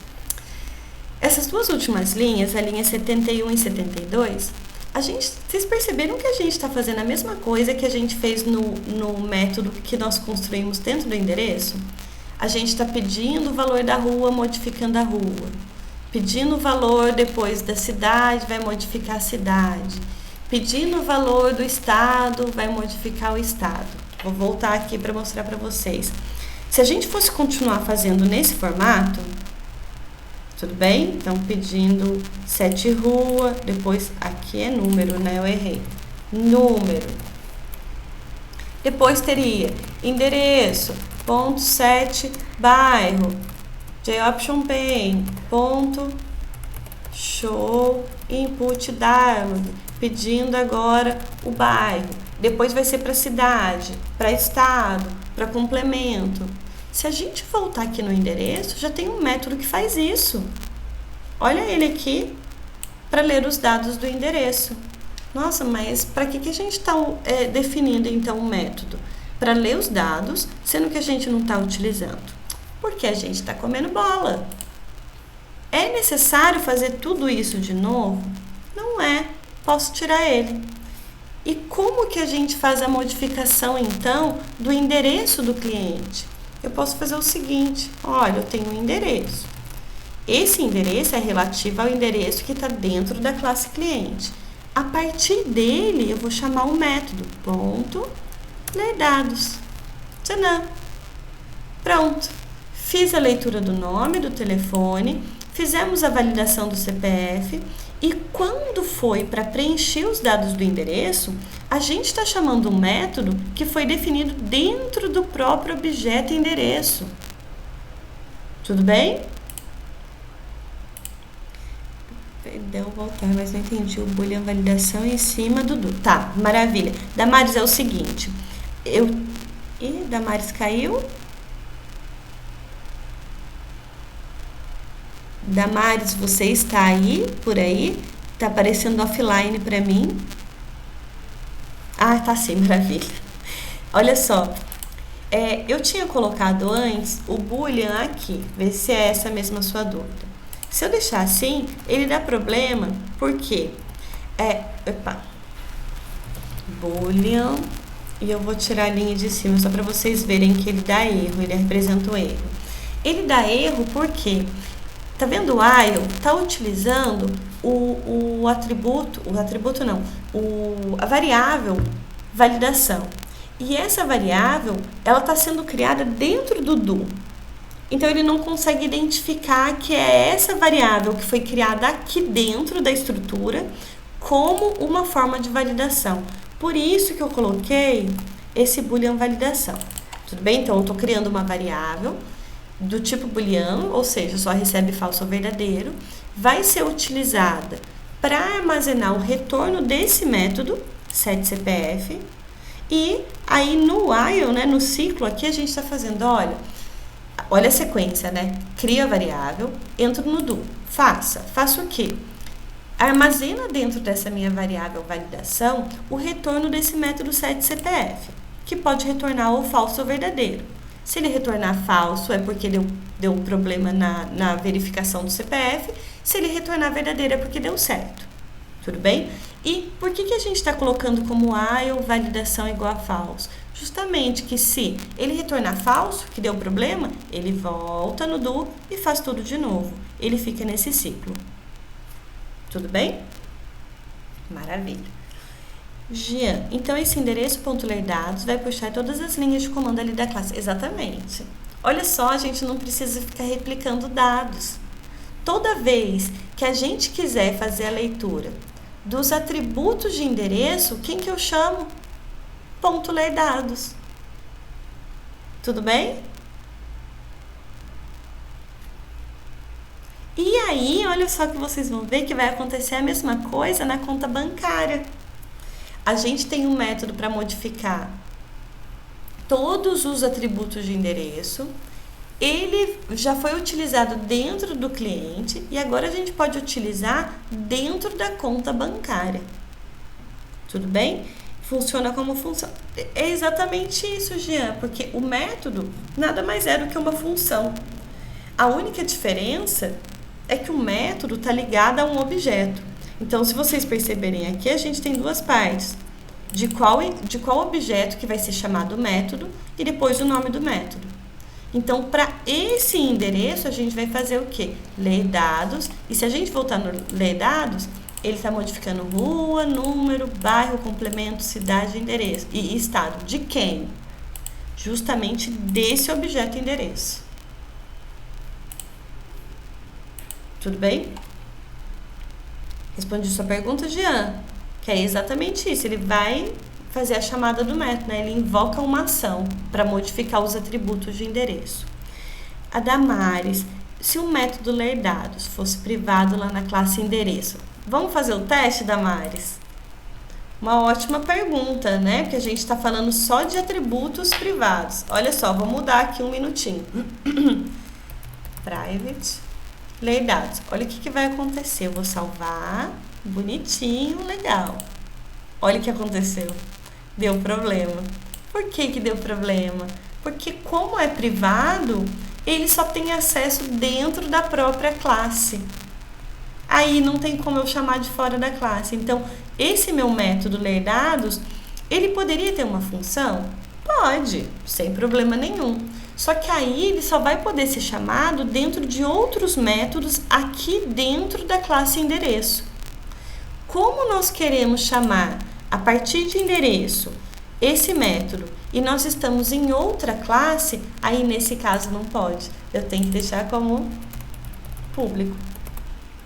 Essas duas últimas linhas, a linha 71 e 72, vocês perceberam que a gente está fazendo a mesma coisa que a gente fez no método que nós construímos dentro do endereço? A gente está pedindo o valor da rua, modificando a rua. Pedindo o valor depois da cidade, vai modificar a cidade. Pedindo o valor do estado, vai modificar o estado. Vou voltar aqui para mostrar para vocês. Se a gente fosse continuar fazendo nesse formato, tudo bem? Então, pedindo 7 rua, depois aqui é número, né? Eu errei. Número. Depois teria endereço, ponto 7, bairro, JOption pane, ponto show, input dialog, pedindo agora o bairro. Depois vai ser para cidade, para estado, para complemento. Se a gente voltar aqui no endereço, já tem um método que faz isso. Olha ele aqui para ler os dados do endereço. Nossa, mas para que a gente está definindo então um método? Para ler os dados, sendo que a gente não está utilizando. Porque a gente está comendo bola. É necessário fazer tudo isso de novo? Não é. Posso tirar ele. E como que a gente faz a modificação então do endereço do cliente? Eu posso fazer o seguinte, olha, eu tenho um endereço. Esse endereço é relativo ao endereço que está dentro da classe cliente. A partir dele, eu vou chamar um método, ponto, ler dados. Tchanã. Pronto. Fiz a leitura do nome, do telefone, fizemos a validação do CPF e quando foi para preencher os dados do endereço, a gente está chamando um método que foi definido dentro do próprio objeto endereço. Tudo bem? Perdão, voltar, mas não entendi o boolean validação em cima do do. Tá, maravilha. Damares, é o seguinte. Damares caiu. Damares, você está aí, por aí? Tá aparecendo offline para mim. Ah, tá sim, maravilha. Olha só, eu tinha colocado antes o boolean aqui, ver se é essa mesma sua dúvida. Se eu deixar assim, ele dá problema, porque boolean, e eu vou tirar a linha de cima só para vocês verem que ele dá erro, ele representa o erro. Ele dá erro porque, tá vendo o while? Tá utilizando a variável validação. E essa variável, ela está sendo criada dentro do do. Então, ele não consegue identificar que é essa variável que foi criada aqui dentro da estrutura como uma forma de validação. Por isso que eu coloquei esse boolean validação. Tudo bem? Então, eu estou criando uma variável do tipo booleano, ou seja, só recebe falso ou verdadeiro, vai ser utilizada para armazenar o retorno desse método, setCPF, e aí no while, né, no ciclo aqui, a gente está fazendo, olha a sequência, né? Cria a variável, entro no do, faço o quê? Armazena dentro dessa minha variável validação o retorno desse método setCPF, que pode retornar ou falso ou verdadeiro. Se ele retornar falso, é porque deu um problema na verificação do CPF. Se ele retornar verdadeiro, é porque deu certo. Tudo bem? E por que a gente está colocando como while validação igual a falso? Justamente que se ele retornar falso, que deu problema, ele volta no do e faz tudo de novo. Ele fica nesse ciclo. Tudo bem? Maravilha. Jean, então esse endereço.ler dados vai puxar todas as linhas de comando ali da classe. Exatamente. Olha só, a gente não precisa ficar replicando dados. Toda vez que a gente quiser fazer a leitura dos atributos de endereço, quem que eu chamo? Ponto ler dados. Tudo bem? E aí, olha só que vocês vão ver que vai acontecer a mesma coisa na conta bancária. A gente tem um método para modificar todos os atributos de endereço. Ele já foi utilizado dentro do cliente e agora a gente pode utilizar dentro da conta bancária. Tudo bem? Funciona como função. É exatamente isso, Jean, porque o método nada mais é do que uma função. A única diferença é que o método está ligado a um objeto. Então, se vocês perceberem aqui, a gente tem duas partes. De qual objeto que vai ser chamado método e depois o nome do método. Então, para esse endereço, a gente vai fazer o quê? Ler dados. E se a gente voltar no ler dados, ele está modificando rua, número, bairro, complemento, cidade, endereço e estado. De quem? Justamente desse objeto endereço. Tudo bem? Respondi sua pergunta, Jean. Que é exatamente isso. Ele vai fazer a chamada do método, né? Ele invoca uma ação para modificar os atributos de endereço. A Damares, se o método ler dados fosse privado lá na classe endereço, vamos fazer o teste, Damares? Uma ótima pergunta, né? Porque a gente está falando só de atributos privados. Olha só, vou mudar aqui um minutinho. Private, ler dados. Olha o que vai acontecer. Eu vou salvar, bonitinho, legal. Olha o que aconteceu. Deu problema. Por que deu problema? Porque como é privado, ele só tem acesso dentro da própria classe. Aí não tem como eu chamar de fora da classe. Então, esse meu método ler dados, ele poderia ter uma função? Pode, sem problema nenhum. Só que aí ele só vai poder ser chamado dentro de outros métodos aqui dentro da classe endereço. Como nós queremos chamar a partir de endereço esse método e nós estamos em outra classe, aí nesse caso não pode. Eu tenho que deixar como público.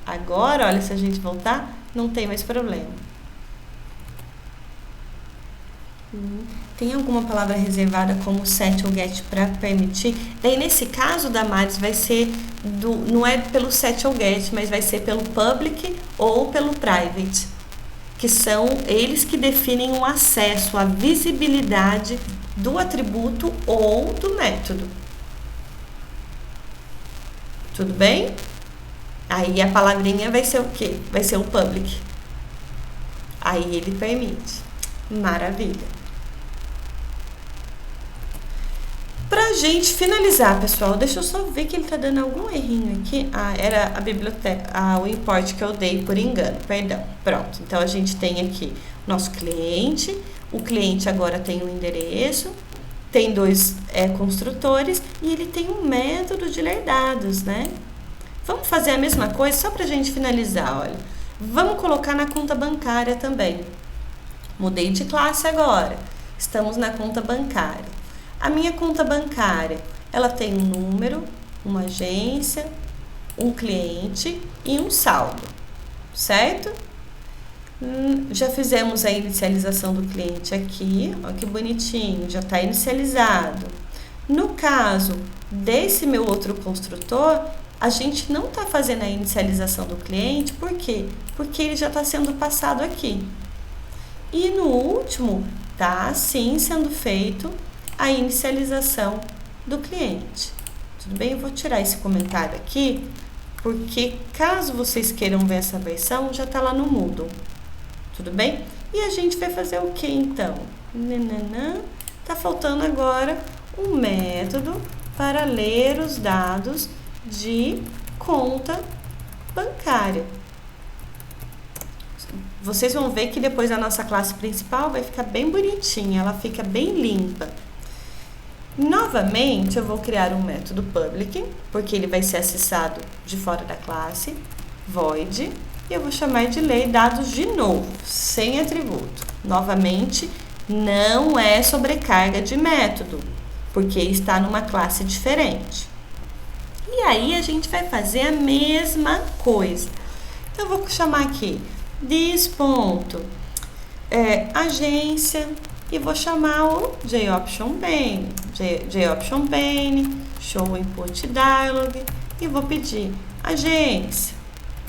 Agora, olha, se a gente voltar, não tem mais problema. Tem alguma palavra reservada como set ou get para permitir? Daí, nesse caso, Damares, vai ser, não é pelo set ou get, mas vai ser pelo public ou pelo private, que são eles que definem o acesso, a visibilidade do atributo ou do método. Tudo bem? Aí a palavrinha vai ser o quê? Vai ser o public. Aí ele permite. Maravilha. Pra gente finalizar, pessoal, deixa eu só ver que ele tá dando algum errinho aqui. Ah, era a biblioteca, o import que eu dei por engano, perdão. Pronto, então a gente tem aqui nosso cliente. O cliente agora tem um endereço, tem dois construtores e ele tem um método de ler dados, né? Vamos fazer a mesma coisa só pra gente finalizar, olha. Vamos colocar na conta bancária também. Mudei de classe agora. Estamos na conta bancária. A minha conta bancária, ela tem um número, uma agência, um cliente e um saldo, certo? Já fizemos a inicialização do cliente aqui, ó que bonitinho, já está inicializado. No caso desse meu outro construtor, a gente não está fazendo a inicialização do cliente, por quê? Porque ele já está sendo passado aqui. E no último, tá sim sendo feito a inicialização do cliente. Tudo bem? Eu vou tirar esse comentário aqui, porque caso vocês queiram ver essa versão, já está lá no Moodle. Tudo bem? E a gente vai fazer o que então? Tá faltando agora um método para ler os dados de conta bancária. Vocês vão ver que depois a nossa classe principal vai ficar bem bonitinha, ela fica bem limpa. Novamente, eu vou criar um método public, porque ele vai ser acessado de fora da classe, void, e eu vou chamar de lei dados de novo, sem atributo. Novamente, não é sobrecarga de método, porque está numa classe diferente. E aí a gente vai fazer a mesma coisa. Então eu vou chamar aqui agência e vou chamar o JOptionBane, JOptionBane, show input dialog e vou pedir agência.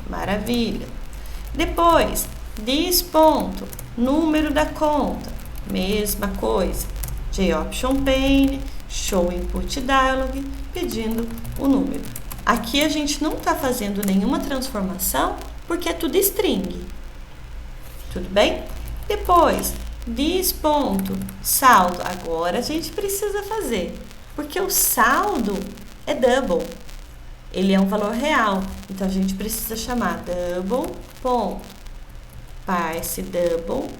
Maravilha. Depois, número da conta, mesma coisa. JOptionBane, show input dialog, pedindo o número. Aqui a gente não está fazendo nenhuma transformação, porque é tudo string. Tudo bem? Depois, saldo. Agora a gente precisa fazer, porque o saldo é double. Ele é um valor real, então a gente precisa chamar double.parse double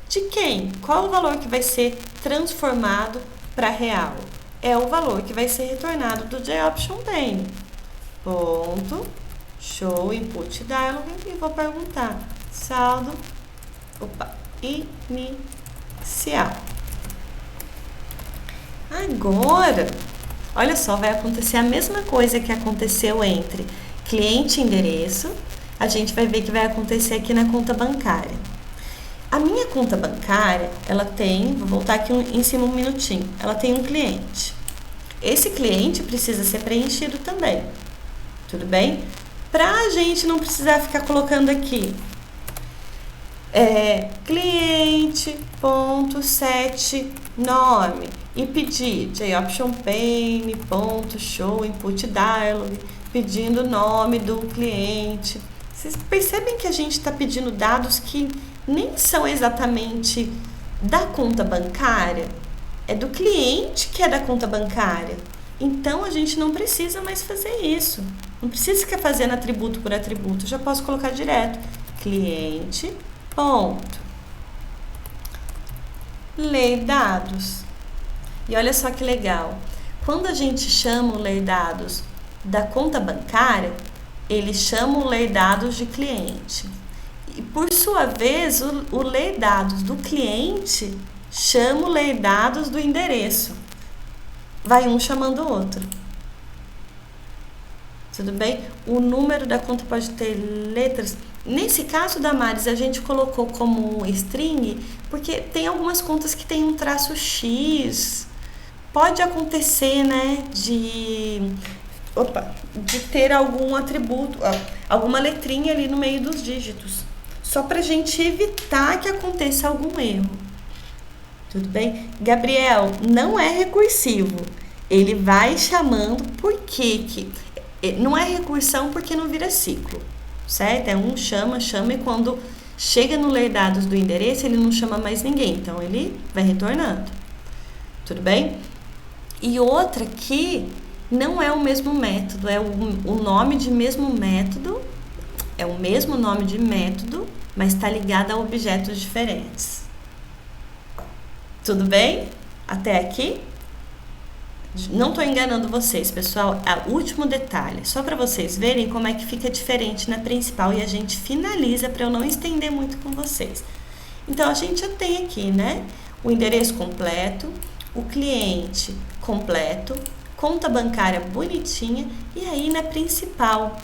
de quem? Qual o valor que vai ser transformado para real? É o valor que vai ser retornado do JOptionBane. Show input dialog e vou perguntar saldo inicial. Agora, olha só, vai acontecer a mesma coisa que aconteceu entre cliente e endereço. A gente vai ver que vai acontecer aqui na conta bancária. A minha conta bancária, ela tem, vou voltar aqui em cima um minutinho, ela tem um cliente. Esse cliente precisa ser preenchido também, tudo bem? Para a gente não precisar ficar colocando aqui cliente.set nome e pedir JOptionBane.show input dialog, pedindo o nome do cliente. Vocês percebem que a gente está pedindo dados que nem são exatamente da conta bancária? É do cliente que é da conta bancária. Então, a gente não precisa mais fazer isso. Não precisa ficar fazendo atributo por atributo. Eu já posso colocar direto. Cliente, ponto. Ler dados. E olha só que legal. Quando a gente chama o ler dados da conta bancária, ele chama o ler dados de cliente. E, por sua vez, o ler dados do cliente chama o ler dados do endereço. Vai um chamando o outro. Tudo bem? O número da conta pode ter letras. Nesse caso da Maris, a gente colocou como string, porque tem algumas contas que tem um traço X. Pode acontecer, né, de ter algum atributo, alguma letrinha ali no meio dos dígitos. Só para a gente evitar que aconteça algum erro. Tudo bem? Gabriel, não é recursivo. Ele vai chamando, por quê? Não é recursão porque não vira ciclo, certo? É um chama, e quando chega no ler dados do endereço, ele não chama mais ninguém. Então, ele vai retornando. Tudo bem? E outra que não é o mesmo método, é o nome de mesmo método, é o mesmo nome de método, mas está ligado a objetos diferentes. Tudo bem? Até aqui? Não estou enganando vocês, pessoal. É o último detalhe, só para vocês verem como é que fica diferente na principal e a gente finaliza para eu não estender muito com vocês. Então, a gente já tem aqui, né? O endereço completo, o cliente completo, conta bancária bonitinha e aí na principal.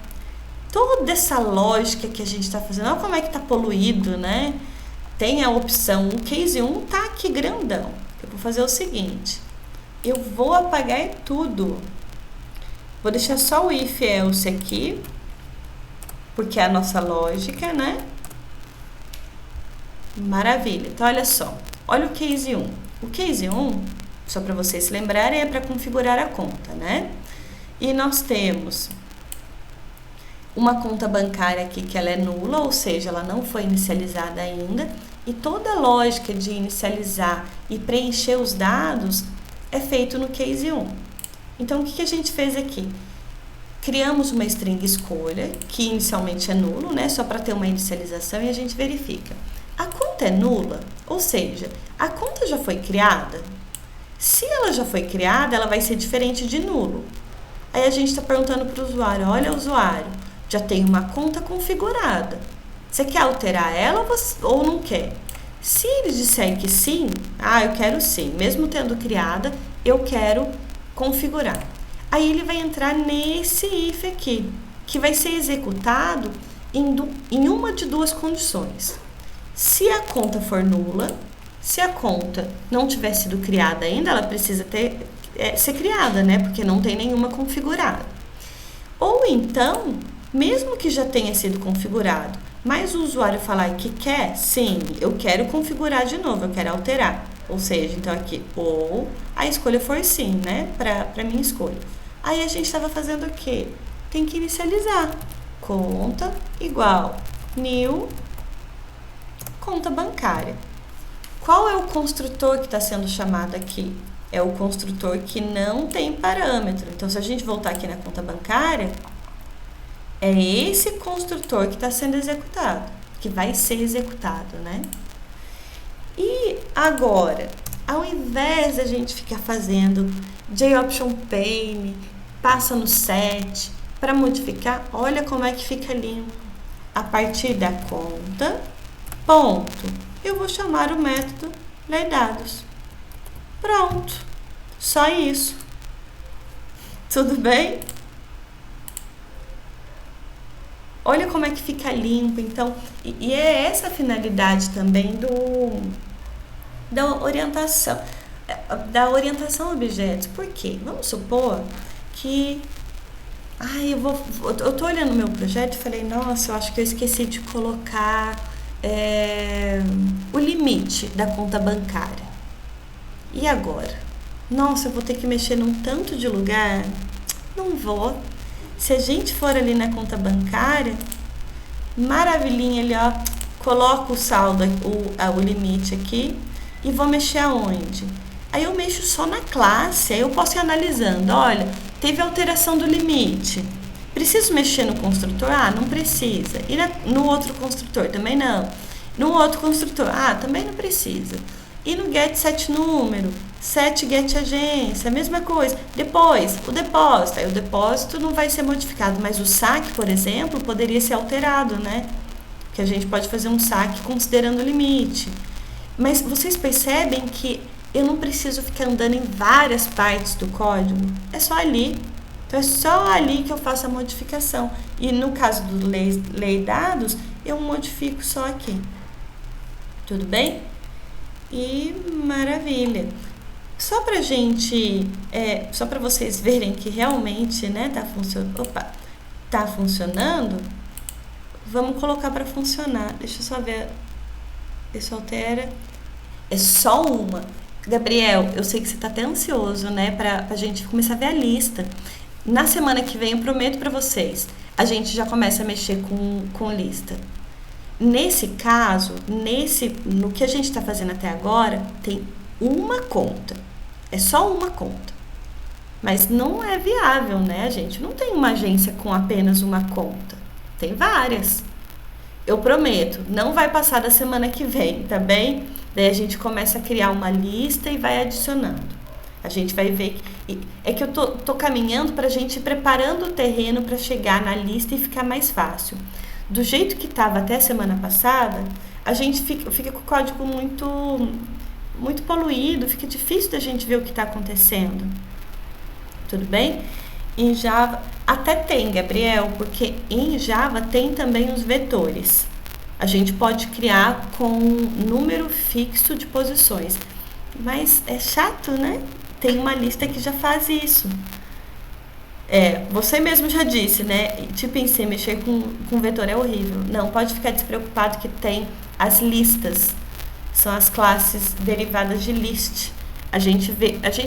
Toda essa lógica que a gente está fazendo, olha como é que está poluído, né? Tem a opção, o case 1 tá aqui grandão. Eu vou fazer o seguinte, eu vou apagar tudo. Vou deixar só o if else aqui, porque é a nossa lógica, né? Maravilha. Então, olha só. Olha o case 1. O case 1, só para vocês se lembrarem, é para configurar a conta, né? E nós temos uma conta bancária aqui que ela é nula, ou seja, ela não foi inicializada ainda, e toda a lógica de inicializar e preencher os dados é feito no case 1. Então, o que a gente fez aqui? Criamos uma string escolha, que inicialmente é nulo, né? Só para ter uma inicialização e a gente verifica. A conta é nula, ou seja, a conta já foi criada? Se ela já foi criada, ela vai ser diferente de nulo. Aí a gente está perguntando para o usuário, olha usuário, já tem uma conta configurada. Você quer alterar ela ou não quer? Se ele disser que sim, eu quero sim, mesmo tendo criada, eu quero configurar. Aí ele vai entrar nesse if aqui, que vai ser executado em uma de duas condições. Se a conta for nula, se a conta não tiver sido criada ainda, ela precisa ser criada, né? Porque não tem nenhuma configurada. Ou então, mesmo que já tenha sido configurado, mas o usuário falar que quer, sim, eu quero configurar de novo, eu quero alterar. Ou seja, então aqui, ou a escolha for sim, né? Para minha escolha. Aí a gente estava fazendo o quê? Tem que inicializar. Conta igual new conta bancária. Qual é o construtor que está sendo chamado aqui? É o construtor que não tem parâmetro. Então, se a gente voltar aqui na conta bancária, é esse construtor que está sendo executado, que vai ser executado, né? E agora, ao invés da gente ficar fazendo JOption pane, passa no set, para modificar, olha como é que fica limpo. A partir da conta, ponto, eu vou chamar o método lerdados. Pronto, só isso. Tudo bem? Olha como é que fica limpo, então, e é essa a finalidade também da orientação a objetos. Por quê? Vamos supor que eu tô olhando o meu projeto e falei, nossa, eu acho que eu esqueci de colocar o limite da conta bancária. E agora? Nossa, eu vou ter que mexer num tanto de lugar? Não vou. Se a gente for ali na conta bancária, maravilhinha ali, ó, coloco o saldo, o limite aqui e vou mexer aonde? Aí eu mexo só na classe, aí eu posso ir analisando, olha, teve alteração do limite. Preciso mexer no construtor? Não precisa. E no outro construtor? Também não. No outro construtor? Também não precisa. E no get set número, set get agência, a mesma coisa. Depois, o depósito. Aí o depósito não vai ser modificado, mas o saque, por exemplo, poderia ser alterado, né? Que a gente pode fazer um saque considerando o limite. Mas vocês percebem que eu não preciso ficar andando em várias partes do código? É só ali. Então, é só ali que eu faço a modificação. E no caso do lei dados, eu modifico só aqui. Tudo bem? E maravilha. Só pra gente, só para vocês verem que realmente, né, tá funcionando, vamos colocar para funcionar. Deixa eu só ver, isso altera. É só uma. Gabriel, eu sei que você tá até ansioso, né, pra gente começar a ver a lista. Na semana que vem, eu prometo para vocês, a gente já começa a mexer com lista. Nesse caso, no que a gente está fazendo até agora, tem uma conta. É só uma conta. Mas não é viável, né, gente? Não tem uma agência com apenas uma conta. Tem várias. Eu prometo, não vai passar da semana que vem, tá bem? Daí a gente começa a criar uma lista e vai adicionando. A gente vai ver é que eu tô caminhando para a gente ir preparando o terreno para chegar na lista e ficar mais fácil. Do jeito que estava até a semana passada, a gente fica com o código muito poluído, fica difícil da gente ver o que está acontecendo. Tudo bem? Em Java, até tem, Gabriel, porque em Java tem também os vetores. A gente pode criar com número fixo de posições. Mas é chato, né? Tem uma lista que já faz isso. Você mesmo já disse, né? Tipo em C, mexer com vetor é horrível. Não, pode ficar despreocupado que tem as listas. São as classes derivadas de list. A gente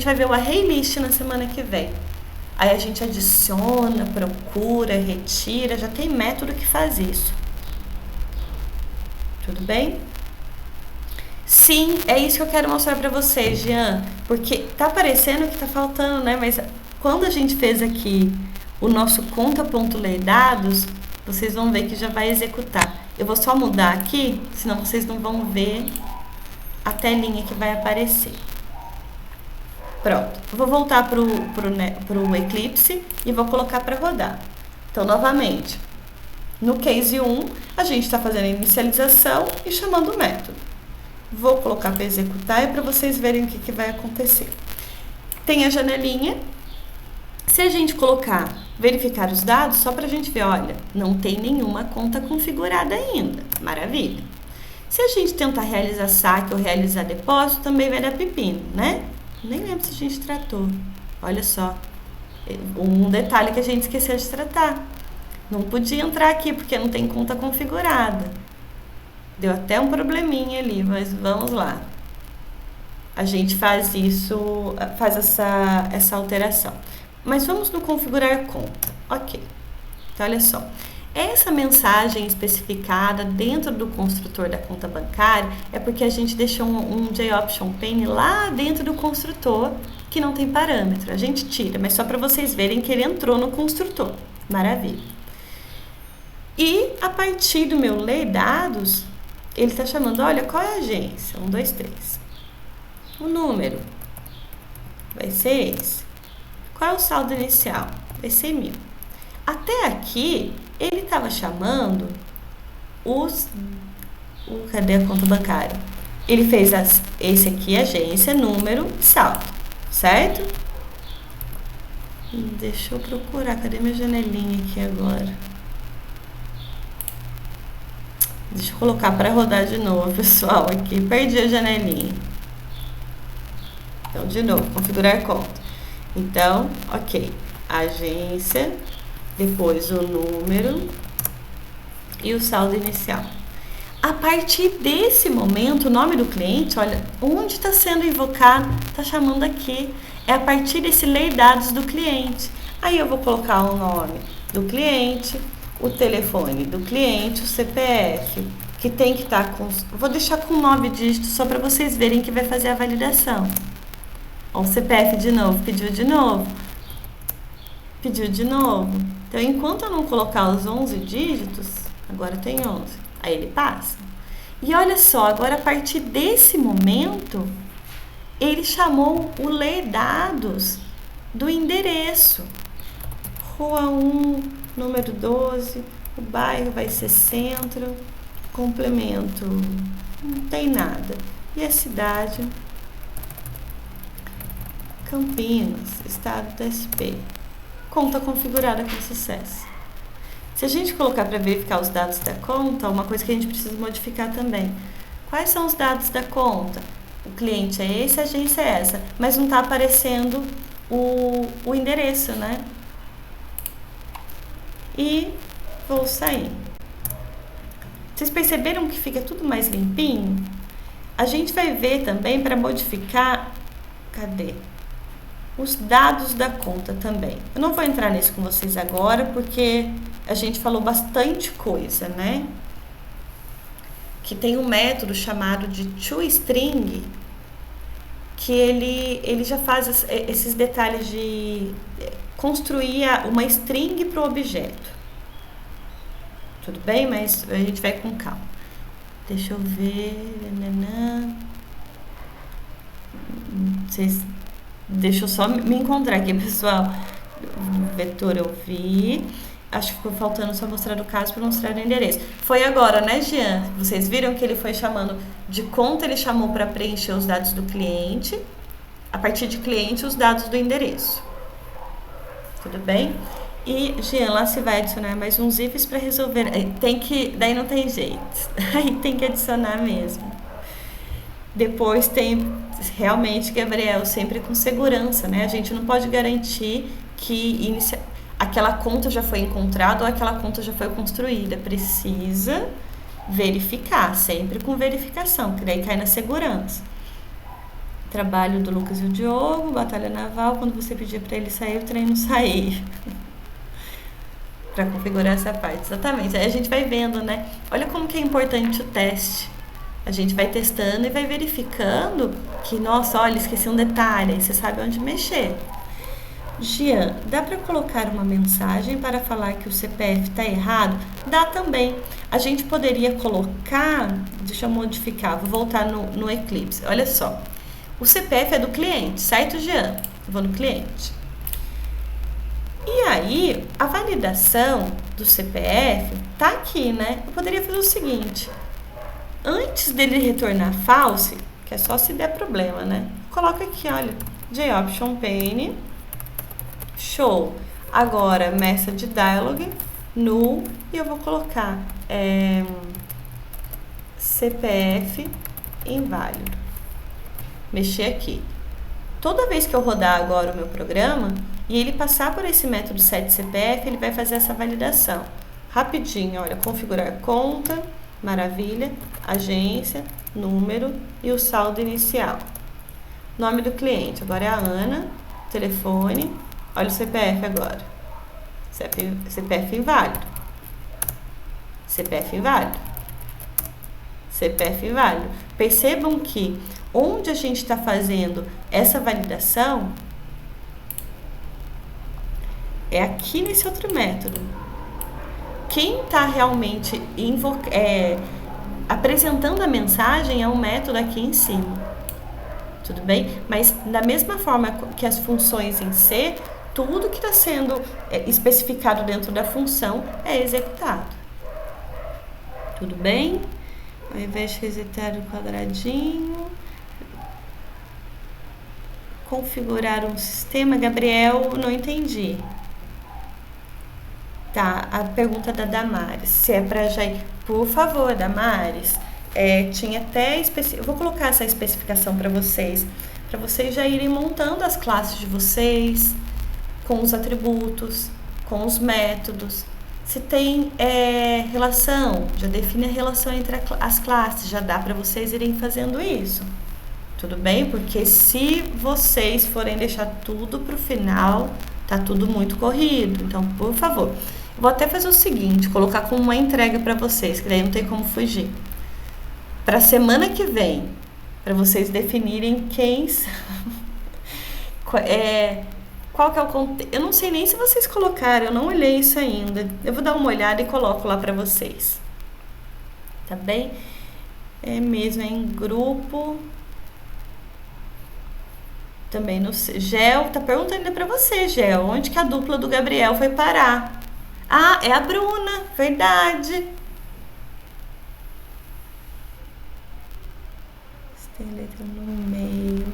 vai ver o array list na semana que vem. Aí a gente adiciona, procura, retira, já tem método que faz isso. Tudo bem? Sim, é isso que eu quero mostrar pra vocês, Jean. Porque tá parecendo que tá faltando, né? Mas quando a gente fez aqui o nosso conta.lerdados, vocês vão ver que já vai executar. Eu vou só mudar aqui, senão vocês não vão ver a telinha que vai aparecer. Pronto, eu vou voltar pro Eclipse e vou colocar para rodar. Então, novamente, No case 1, a gente está fazendo a inicialização e chamando o método. Vou colocar para executar e para vocês verem o que vai acontecer. Tem a janelinha. Se a gente colocar verificar os dados, só para a gente ver, olha, não tem nenhuma conta configurada ainda. Maravilha. Se a gente tentar realizar saque ou realizar depósito, também vai dar pepino, né? Nem lembro se a gente tratou. Olha só. Um detalhe que a gente esqueceu de tratar. Não podia entrar aqui porque não tem conta configurada. Deu até um probleminha ali, mas vamos lá. A gente faz isso, faz essa alteração. Mas vamos no configurar conta. Ok. Então, olha só. Essa mensagem especificada dentro do construtor da conta bancária é porque a gente deixou um JOption pane lá dentro do construtor que não tem parâmetro. A gente tira, mas só para vocês verem que ele entrou no construtor. Maravilha. E a partir do meu lei dados, ele está chamando, olha, qual é a agência? 1, 2, 3. O número vai ser esse. Qual é o saldo inicial? Vai ser 1.000. Até aqui, ele estava chamando cadê a conta bancária? Ele fez esse aqui, agência, número, saldo, certo? Deixa eu procurar, cadê minha janelinha aqui agora? Deixa eu colocar para rodar de novo, pessoal, aqui. Perdi a janelinha. Então, de novo, configurar conta. Então, ok. Agência, depois o número e o saldo inicial. A partir desse momento, o nome do cliente, olha, onde está sendo invocado, está chamando aqui. É a partir desse lei dados do cliente. Aí eu vou colocar o nome do cliente, o telefone do cliente, o CPF, que tem que estar com... Vou deixar com 9 dígitos só para vocês verem que vai fazer a validação. Ó, o CPF de novo, pediu de novo. Pediu de novo. Então, enquanto eu não colocar os 11 dígitos, agora tem 11. Aí ele passa. E olha só, agora a partir desse momento, ele chamou o lei dados do endereço. Rua 1, número 12, o bairro vai ser centro, complemento, não tem nada. E a cidade, Campinas, estado da SP. Conta configurada com sucesso. Se a gente colocar para verificar os dados da conta, uma coisa que a gente precisa modificar também. Quais são os dados da conta? O cliente é esse, a agência é essa, mas não está aparecendo o endereço, né? E vou sair. Vocês perceberam que fica tudo mais limpinho? A gente vai ver também para modificar, cadê? Os dados da conta também. Eu não vou entrar nisso com vocês agora, porque a gente falou bastante coisa, né? Que tem um método chamado de toString, que ele já faz esses detalhes de construir uma string para o objeto. Tudo bem? Mas a gente vai com calma. Deixa eu ver. Deixa eu só me encontrar aqui, pessoal. O vetor eu vi. Acho que ficou faltando só mostrar o caso para mostrar o endereço. Foi agora, né, Jean? Vocês viram que ele foi chamando de conta, ele chamou para preencher os dados do cliente. A partir de cliente, os dados do endereço. Tudo bem? E, Jean, lá se vai adicionar mais uns ifs para resolver. Daí não tem jeito. Aí tem que adicionar mesmo. Depois tem, realmente, Gabriel, sempre com segurança, né? A gente não pode garantir que aquela conta já foi encontrada ou aquela conta já foi construída. Precisa verificar, sempre com verificação, que daí cai na segurança. Trabalho do Lucas e o Diogo, batalha naval, quando você pedir para ele sair, o trem não sair. Para configurar essa parte, exatamente. Aí a gente vai vendo, né? Olha como que é importante o teste. A gente vai testando e vai verificando que, nossa, olha, esqueci um detalhe, aí você sabe onde mexer. Jean, dá para colocar uma mensagem para falar que o CPF está errado? Dá também. A gente poderia colocar, deixa eu modificar, vou voltar no Eclipse. Olha só, o CPF é do cliente, certo, Jean? Vou no cliente. E aí, a validação, do CPF tá aqui, né? Eu poderia fazer o seguinte: antes dele retornar false, que é só se der problema, né? Coloca aqui, olha, JOption pane, show. Agora, message dialog, null, e eu vou colocar CPF inválido. Mexer aqui. Toda vez que eu rodar agora o meu programa e ele passar por esse método setCPF, ele vai fazer essa validação. Rapidinho, olha, configurar conta, maravilha, agência, número e o saldo inicial. Nome do cliente, agora é a Ana, telefone, olha o CPF agora. CPF inválido. CPF inválido. CPF inválido. Percebam que onde a gente está fazendo essa validação é aqui nesse outro método. Quem está realmente apresentando a mensagem é um método aqui em cima. Tudo bem? Mas da mesma forma que as funções em C, tudo que está sendo especificado dentro da função é executado. Tudo bem? Ao invés de resetar o quadradinho, configurar um sistema, Gabriel, não entendi. Tá, a pergunta da Damares, se é para já ir, por favor, Damares, tinha até, eu vou colocar essa especificação para vocês já irem montando as classes de vocês, com os atributos, com os métodos. Se tem relação, já define a relação entre as classes, já dá para vocês irem fazendo isso. Tudo bem? Porque se vocês forem deixar tudo para o final, tá tudo muito corrido. Então, por favor, eu vou até fazer o seguinte, colocar como uma entrega para vocês, que daí não tem como fugir. Para a semana que vem, para vocês definirem quem qual que é o conteúdo. Eu não sei nem se vocês colocaram, eu não olhei isso ainda. Eu vou dar uma olhada e coloco lá para vocês. Tá bem? É mesmo, em grupo. Também no Gel, tá perguntando ainda para você, Gel, onde que a dupla do Gabriel foi parar? Ah, é a Bruna, verdade. Tem letra no meio.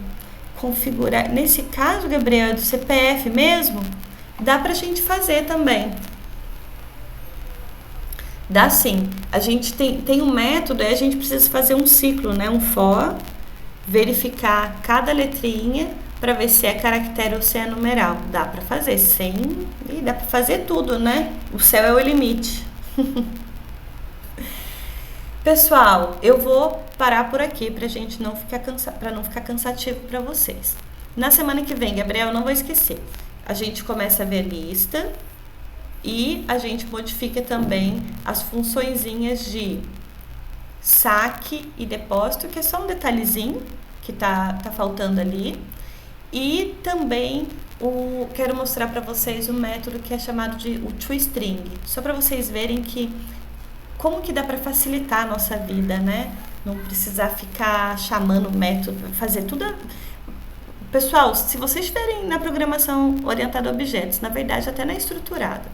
Configurar. Nesse caso, Gabriel, é do CPF mesmo? Dá pra gente fazer também. Dá sim. A gente tem um método, a gente precisa fazer um ciclo, né? Um for, verificar cada letrinha para ver se é caractere ou se é numeral. Dá pra fazer sem... E dá pra fazer tudo, né? O céu é o limite. Pessoal, eu vou parar por aqui pra gente não ficar cansativo para vocês. Na semana que vem, Gabriel, não vou esquecer. A gente começa a ver a lista e a gente modifica também as funçõezinhas de saque e depósito, que é só um detalhezinho que tá faltando ali. E também quero mostrar para vocês um método que é chamado de o toString, só para vocês verem como que dá para facilitar a nossa vida, né? Não precisar ficar chamando o método, fazer tudo. Pessoal, se vocês estiverem na programação orientada a objetos, na verdade até na estruturada,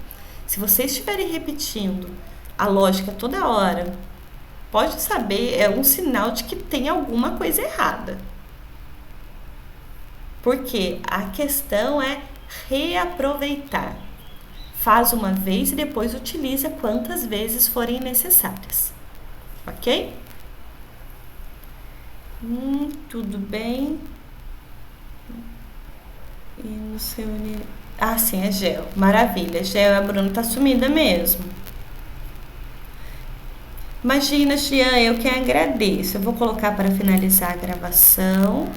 se vocês estiverem repetindo a lógica toda hora, pode saber, é um sinal de que tem alguma coisa errada. Porque a questão é reaproveitar. Faz uma vez e depois utiliza quantas vezes forem necessárias. Ok? Tudo bem. E no seu... Ah, sim, é Gel. Maravilha. Gel, a Bruna tá sumida mesmo. Imagina, Gian, eu que agradeço. Eu vou colocar para finalizar a gravação.